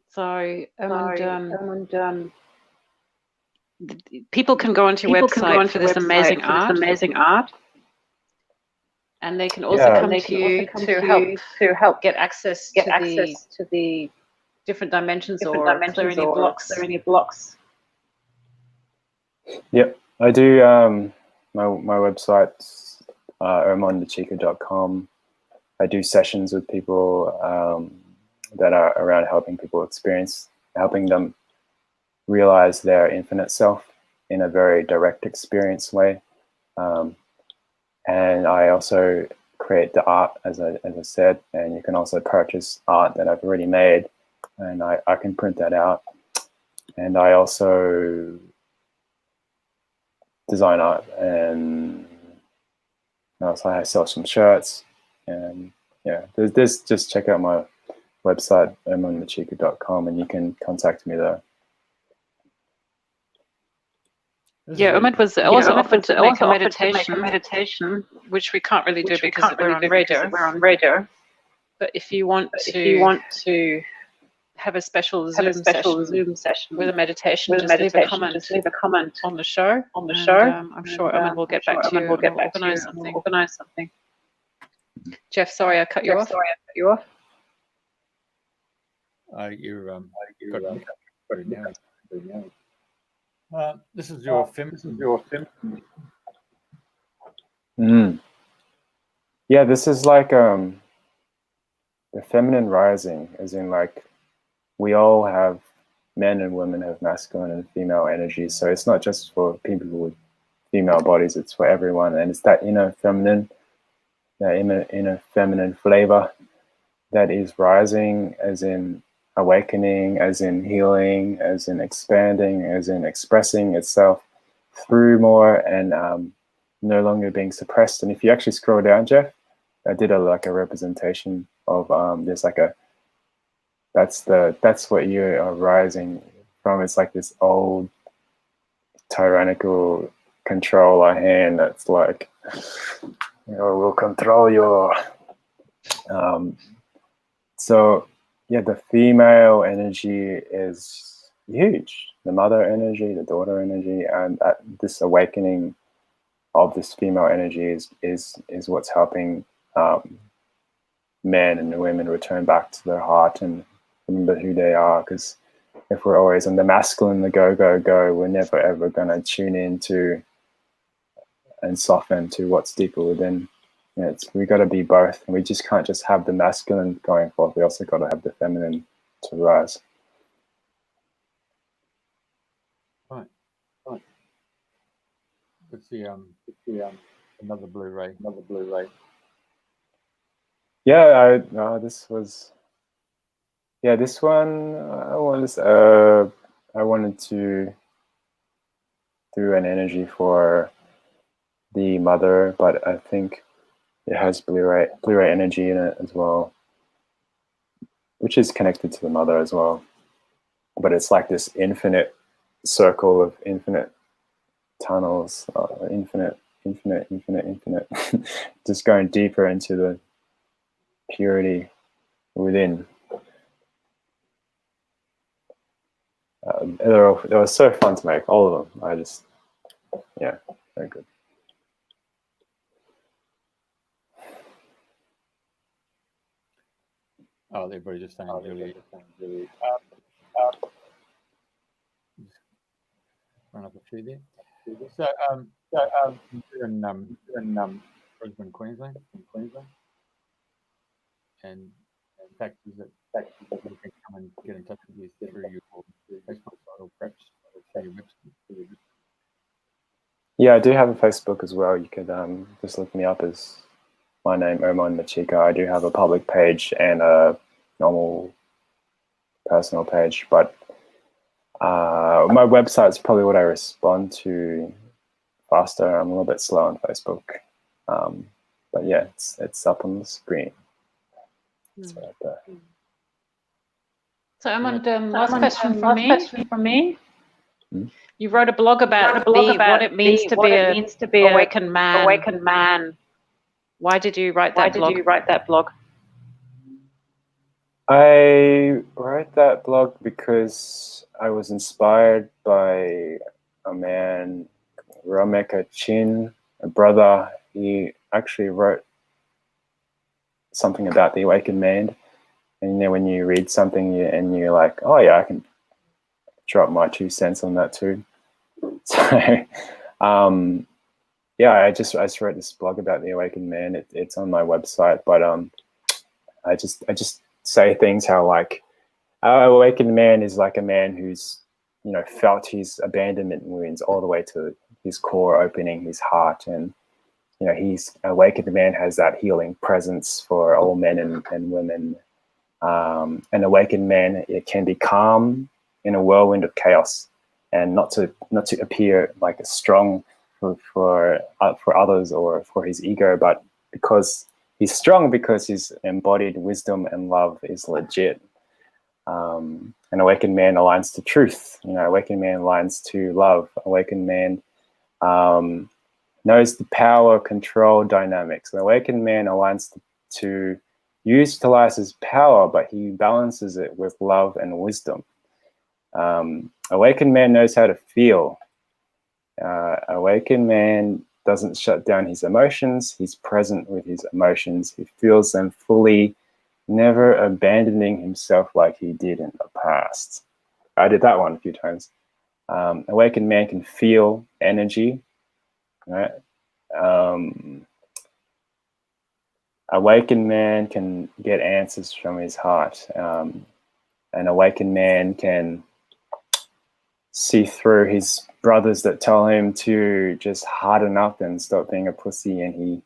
So, people can go onto your website for this amazing art, and they can also come to you to help get access to the different dimensions or clear any blocks. Yep, I do. My website's ermondmachina.com. I do sessions with people that are around helping people helping them realize their infinite self in a very direct experience way. And I also create the art, as I said, and you can also purchase art that I've already made, and I can print that out. And I also design art, and also I sell some shirts. And yeah, there's just check out my website, ermondmachina.com, and you can contact me there. Yeah, Ermond was also offered to make a meditation, which we can't really do because we're on radio. But if you want to have a special Zoom session with a meditation, just leave a comment on the show. I'm sure Ermond will get back to you and organize something. Jeff, sorry I cut you off. Got it now. This is your film. Yeah, this is like the feminine rising, as in like we all have, men and women have masculine and female energy. So it's not just for people with female bodies, it's for everyone. And it's that inner feminine, that inner feminine flavor that is rising, as in awakening, as in healing, as in expanding, as in expressing itself through more, and no longer being suppressed. And if you actually scroll down, Jeff, I did a representation of there's like a, that's what you are rising from. It's like this old tyrannical controller hand that's like, we'll control your So yeah, the female energy is huge. The mother energy, the daughter energy, and this awakening of this female energy is what's helping men and women return back to their heart and remember who they are. Because if we're always on the masculine, the go, we're never ever going to tune into and soften to what's deeper within. We got to be both. We just can't just have the masculine going forth. We also got to have the feminine to rise. Right. Let's see. Another Blu-ray. Yeah, this one. I wanted to do an energy for the mother, but I think it has Blu-ray energy in it as well, which is connected to the mother as well. But it's like this infinite circle of infinite tunnels, infinite, just going deeper into the purity within. They were so fun to make, all of them. Very good. Oh, everybody just saying Julie. Run up a few there. So, you're in Brisbane, Queensland, and in fact, is that you can come and get in touch with you through your Facebook site or perhaps through your website. Yeah, I do have a Facebook as well. You could just look me up as my name, Ermond Machina. I do have a public page and a normal personal page, but my website's probably what I respond to faster. I'm a little bit slow on Facebook, but yeah, it's up on the screen. It's right there. So, Ermond, last question from me. You wrote a blog about what it means to be an awakened man. Why did you write that blog? I wrote that blog because I was inspired by a man, Rene, a brother. He actually wrote something about the awakened man. And when you read something and you're like, oh yeah, I can drop my 2 cents on that too. So I just wrote this blog about the awakened man. It's on my website, but I just say things how like our awakened man is like a man who's felt his abandonment wounds all the way to his core, opening his heart, and he's awakened man has that healing presence for all men and women. An awakened man, it can be calm in a whirlwind of chaos, and not to appear like a strong for others or for his ego, but because he's strong, because his embodied wisdom and love is legit. An awakened man aligns to truth. Awakened man aligns to love. Awakened man knows the power control dynamics. An awakened man aligns to utilize his power, but he balances it with love and wisdom. Awakened man knows how to feel. Awakened man doesn't shut down his emotions. He's present with his emotions. He feels them fully, never abandoning himself like he did in the past. I did that one a few times. Awakened man can feel energy, right? Awakened man can get answers from his heart. An awakened man can see through his brothers that tell him to just harden up and stop being a pussy, and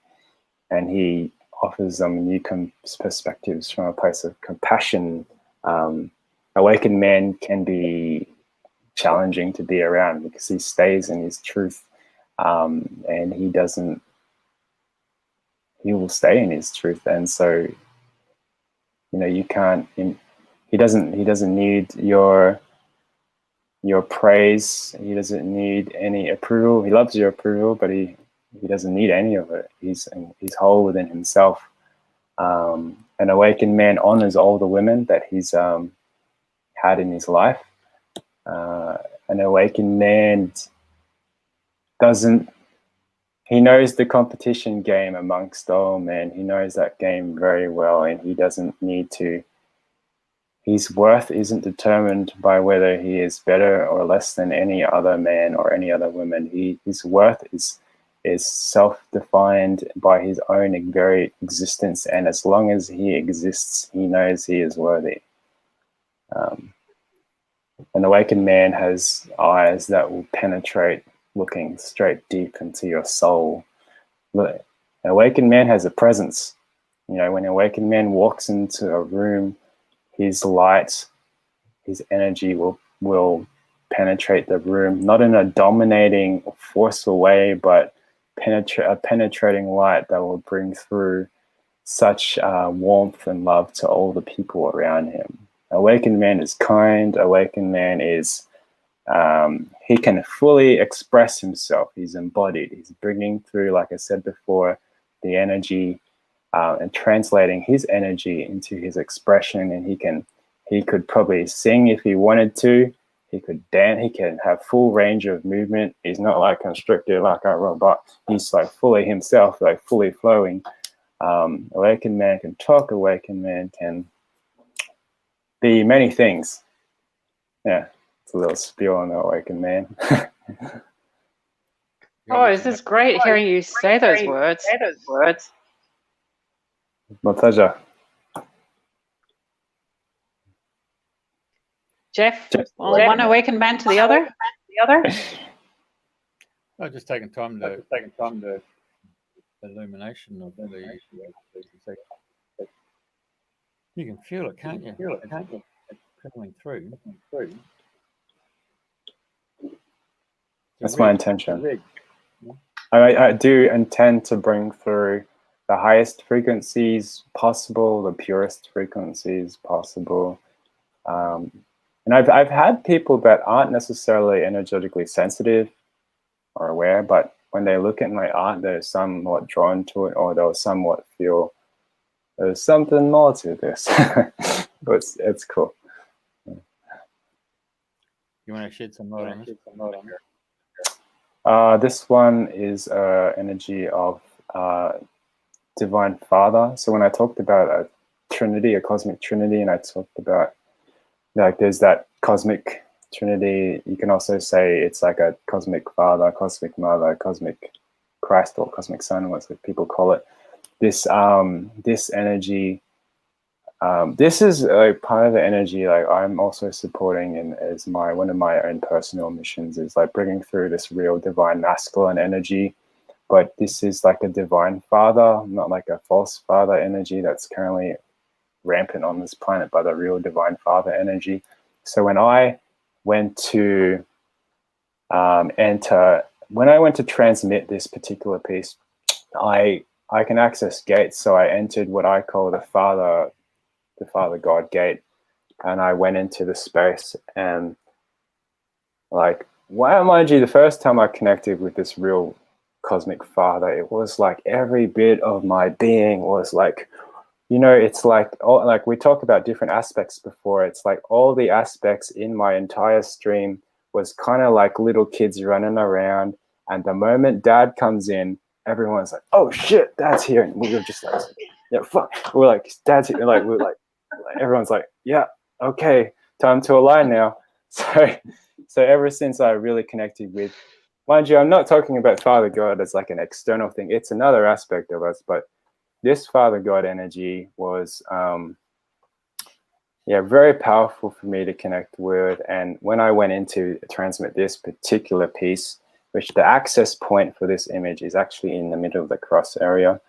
he offers them new perspectives from a place of compassion. Awakened man can be challenging to be around because he stays in his truth, and he will stay in his truth. And so you can't, he doesn't need your praise. He doesn't need any approval. He loves your approval, but he doesn't need any of it. He's whole within himself, an awakened man honors all the women that he's had in his life. An awakened man he knows the competition game amongst all men. He knows that game very well, and he doesn't need to. His worth isn't determined by whether he is better or less than any other man or any other woman. His worth is self-defined by his own very existence, and as long as he exists, he knows he is worthy. An awakened man has eyes that will penetrate, looking straight deep into your soul. An awakened man has a presence. When an awakened man walks into a room, his light, his energy will penetrate the room, not in a dominating or forceful way, but a penetrating light that will bring through such warmth and love to all the people around him. Awakened man is kind. Awakened man is, he can fully express himself. He's embodied. He's bringing through, like I said before, the energy and translating his energy into his expression. And he could probably sing if he wanted to. He could dance. He can have full range of movement. He's not like constricted like a robot. He's like fully himself, like fully flowing. Awakened man can talk. Awakened man can be many things. Yeah, it's a little spiel on the awakened man. Oh, this is great hearing you say those words. My pleasure. Jeff, one awakened man to the other. I've just taken time to illumination of the. You can feel it, can't you? Trickling through. That's my intention. I do intend to bring through the highest frequencies possible, the purest frequencies possible. And I've had people that aren't necessarily energetically sensitive or aware, but when they look at my art, they're somewhat drawn to it, or they'll somewhat feel there's something more to this. But it's cool. You want to shed some light on this? This one is energy of Divine Father. So when I talked about a Trinity, a cosmic Trinity, and I talked about like there's that cosmic Trinity, you can also say it's like a cosmic Father, cosmic Mother, cosmic Christ, or cosmic Son, what people call it. This energy, this is a part of the energy like I'm also supporting, and as one of my own personal missions is like bringing through this real divine masculine energy. But this is like a divine father, not like a false father energy that's currently rampant on this planet, but a real divine father energy. So when I went to transmit this particular piece, I can access gates. So I entered what I call the Father God gate, and I went into the space, and like, mind you, the first time I connected with this real cosmic father, it was like every bit of my being was like, it's like we talked about different aspects before. It's like all the aspects in my entire stream was kind of like little kids running around, and the moment Dad comes in, everyone's like, "Oh shit, Dad's here!" And we were just like, "Yeah, fuck." We're like, "Dad's here!" Like we're like everyone's like, "Yeah, okay, time to align now." So ever since I really connected with, mind you, I'm not talking about Father God as like an external thing. It's another aspect of us, but this Father God energy was, very powerful for me to connect with. And when I went into transmit this particular piece, which the access point for this image is actually in the middle of the cross area,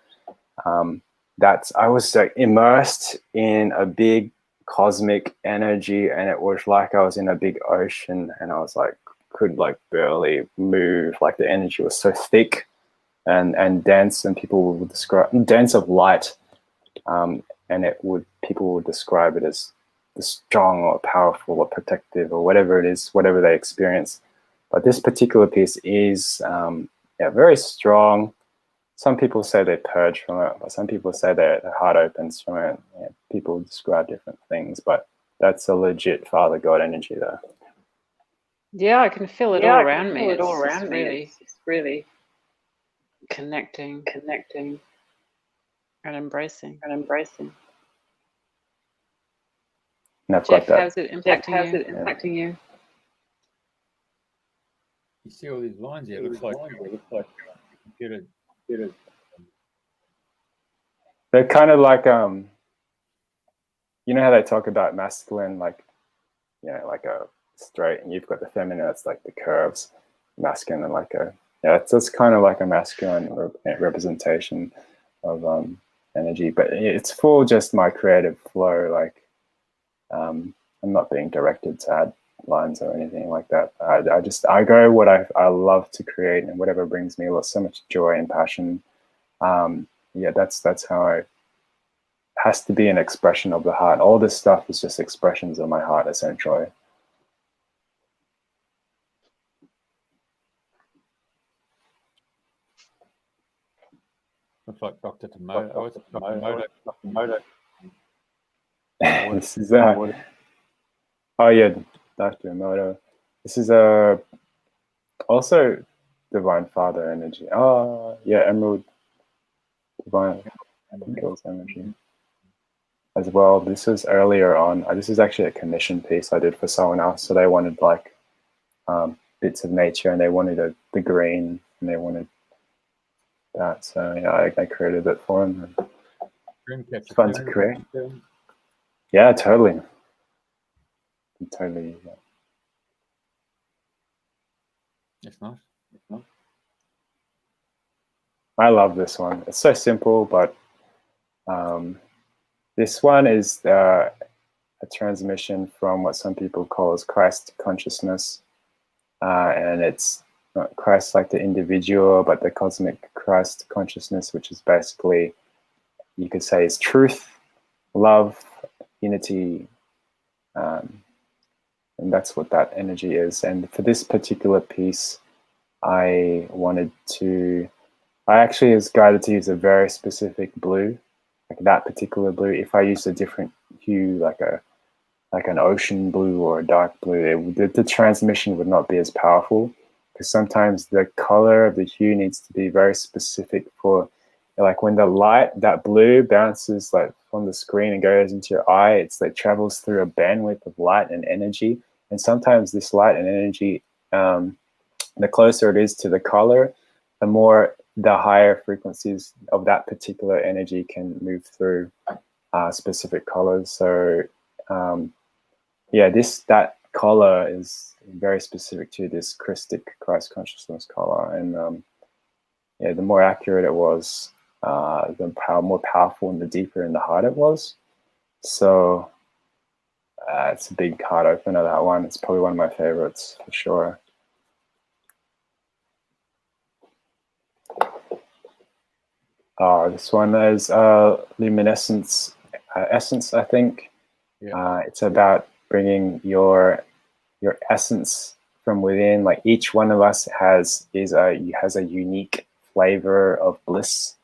I was like immersed in a big cosmic energy, and it was like I was in a big ocean, and I was like, could like barely move. Like the energy was so thick and dense, and people would describe dense of light, and people would describe it as strong or powerful or protective or whatever it is, whatever they experience. But this particular piece is very strong, some people say they purge from it, but some people say their heart opens from it. Yeah, people describe different things, but that's a legit Father God energy there. Yeah, I can feel it all around me. It's really connecting and embracing. And I've Jeff, got that. how's it impacting you? You see all these lines here. It looks like computer. They're kind of like you know how they talk about masculine, like, you know, like a straight, and you've got the feminine that's like the curves, masculine, and like a, yeah, it's just kind of like a masculine representation of energy, but it's for just my creative flow. Like I'm not being directed to add lines or anything like that. I go what I love to create, and whatever brings me so much joy and passion. Yeah, that's how has to be an expression of the heart. All this stuff is just expressions of my heart, essentially. Looks like Dr. Tomoto. Oh, it's Dr. Tomoto. This is oh yeah, Dr. Emoto. This is also Divine Father energy. Oh yeah, Emerald Divine Angels energy as well. This was earlier on. This is actually a commission piece I did for someone else. So they wanted like bits of nature, and they wanted the green, and they wanted that. So yeah, I created it for them. It's fun to create. Yeah, totally. Totally. Yeah. It's nice. I love this one. It's so simple, but this one is a transmission from what some people call as Christ consciousness, and it's not Christ like the individual, but the cosmic Christ consciousness, which is basically, you could say, is truth, love, unity, and that's what that energy is. And for this particular piece, I actually was guided to use a very specific blue, like that particular blue. If I used a different hue, like an ocean blue or a dark blue, the transmission would not be as powerful, because sometimes the color of the hue needs to be very specific for, like, when the light, that blue bounces like from the screen and goes into your eye, it's like travels through a bandwidth of light and energy. And sometimes this light and energy, the closer it is to the color, the higher frequencies of that particular energy can move through specific colors. So yeah, that color is very specific to this Christic Christ consciousness color. And yeah, the more accurate it was, the more powerful and the deeper in the heart it was. So it's a big heart opener, that one. It's probably one of my favorites for sure. This one is luminescence essence, I think. Yeah. It's about bringing your essence from within. Like, each one of us has a unique flavor of bliss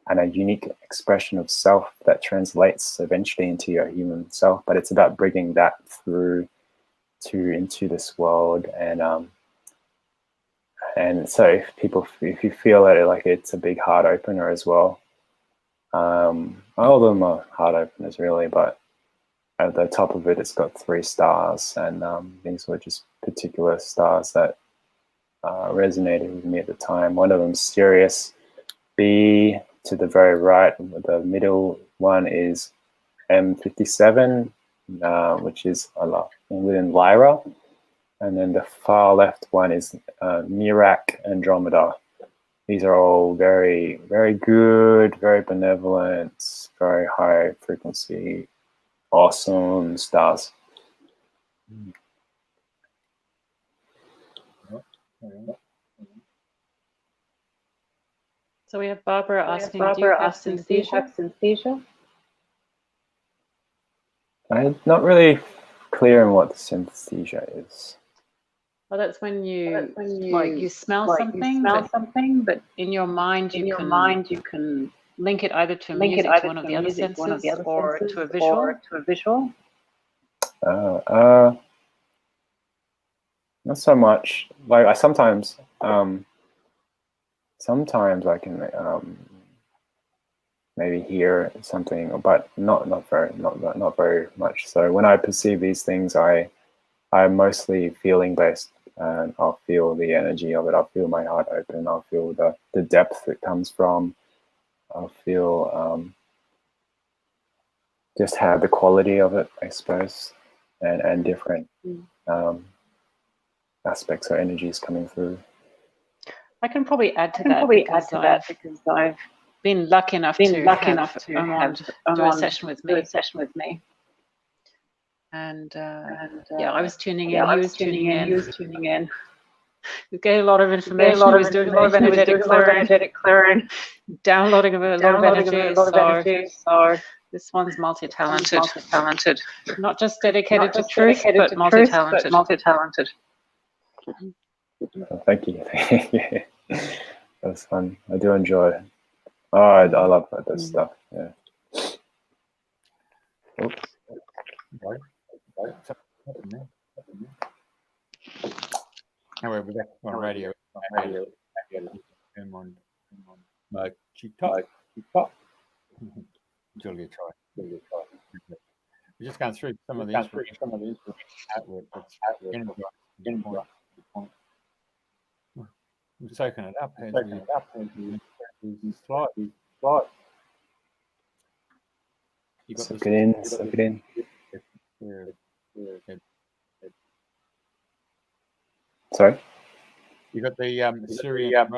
and a unique expression of self that translates eventually into your human self. But it's about bringing that through into this world. And so if you feel it, like, it's a big heart opener as well. All of them are heart openers, really, but at the top of it, it's got 3 stars, and these were just particular stars that resonated with me at the time. One of them, Sirius B, to the very right. The middle one is M57, which is within Lyra. And then the far left one is Mirak Andromeda. These are all very, very good, very benevolent, very high frequency, awesome stars. So we have Barbara asking, do you have synesthesia? I'm not really clear on what the synesthesia is. Well, that's when you like you smell something, but in your mind you can link it either to music, to one of the other senses, or to a visual. Not so much. Like I sometimes I can maybe hear something, but not very much. So when I perceive these things, I'm mostly feeling based, and I'll feel the energy of it. I'll feel my heart open. I'll feel the depth it comes from. I'll feel just how the quality of it, I suppose, and different aspects or energies coming through. I can probably add to that because I've been lucky enough to have Ermond do a session with me. And yeah, I was tuning in. He was tuning in. He was getting a lot of information. He was doing a lot of energetic clearing, downloading a lot of energy. So this one's multi-talented. Not just dedicated to truth, but multi-talented. Oh, thank you. That's fun. I do enjoy it. Oh, I love this stuff. Yeah. Oops. Anyway, we're back on radio. Ermond Machina. Julia, try. We're just going through some of the inspiration artwork that's we're soaking it up as we slide. You got Soak it in. Sorry? You got the Syrian.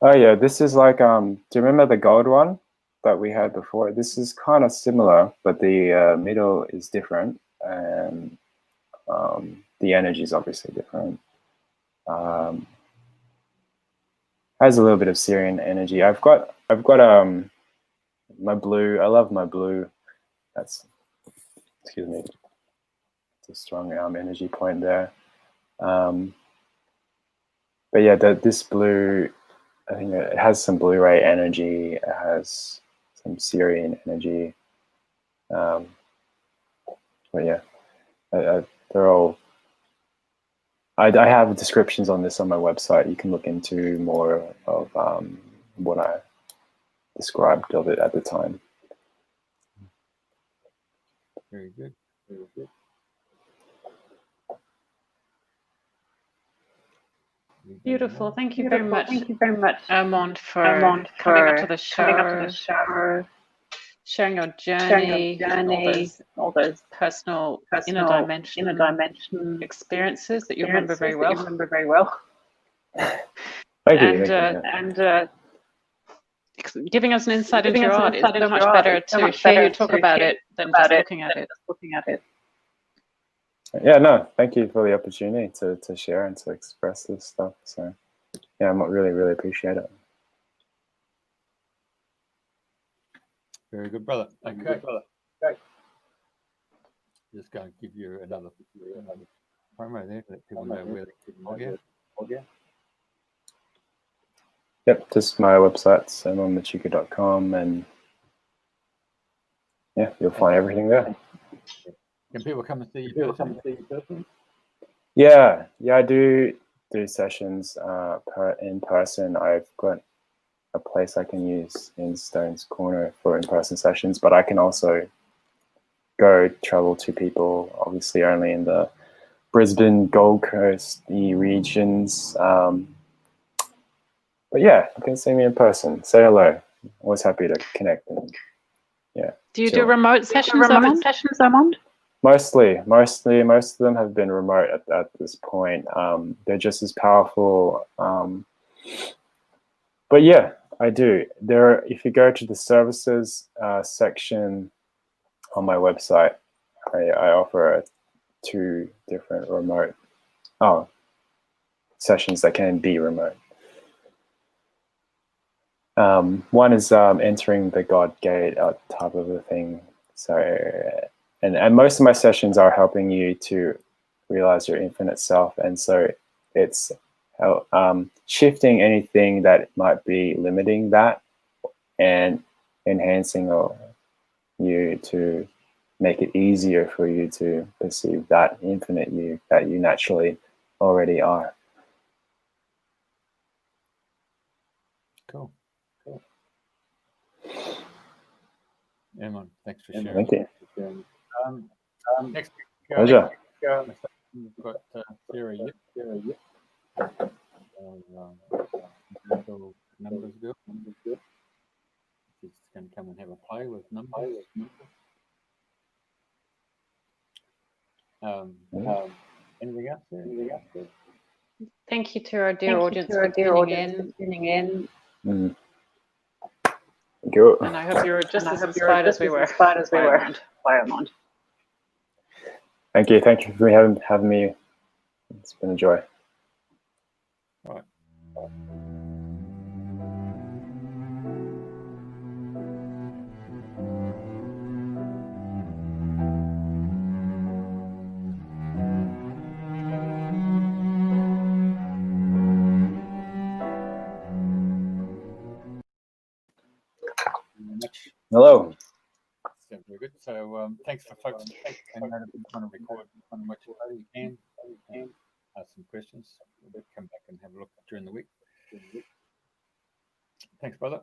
Oh yeah, this is like do you remember the gold one that we had before? This is kind of similar, but the middle is different, and the energy is obviously different. Has a little bit of Syrian energy. I've got my blue. I love my blue. That's, excuse me, it's a strong energy point there. But yeah, this blue, I think it has some Blu-ray energy. It has some Syrian energy. But yeah, they're all. I have descriptions on this on my website. You can look into more of what I described of it at the time. Very good. Beautiful. Thank you very much, Ermond, for coming up to the show, sharing your journey, all those personal inner dimension experiences that you remember very well. Thank you. And giving us an insight into your art. It's so much better to hear you talk about it than just looking at it. Yeah, no, thank you for the opportunity to share and to express this stuff. So yeah, I really appreciate it. Very good, brother. Okay. Just going to give you another promo there to let people know where they can audio. Yep, just my website's ermondmachina.com, and yeah, you'll find everything there. Can people come and see you person? Yeah, I do sessions in person. I've got a place I can use in Stone's Corner for in-person sessions, but I can also travel to people, obviously only in the Brisbane, Gold Coast, the regions. But yeah, you can see me in person. Say hello. Always happy to connect. And yeah. Do you do remote sessions, Ermond? Mostly. Most of them have been remote at this point. They're just as powerful. But yeah, I do. If you go to the services section on my website, I offer 2 different remote sessions that can be remote. One is entering the God Gate type of a thing. So, and most of my sessions are helping you to realize your infinite self. And so it's shifting anything that might be limiting that and enhancing you to make it easier for you to perceive that infinite you that you naturally already are. Cool. Ermond, thanks for sharing. Thank you. Next week, Pleasure. we've got Sarah Yip. Numbers girl. She's going to come and have a play with numbers. Anything else there? Thank you to our dear audience for tuning in. Good. And I hope you're just as inspired as we were. Ermond. Thank you for having me. It's been a joy. All right. Hello. Sounds very good. So thanks for folks. And if you want to record on much later, you can ask some questions. We'll come back and have a look during the week. Thanks, brother.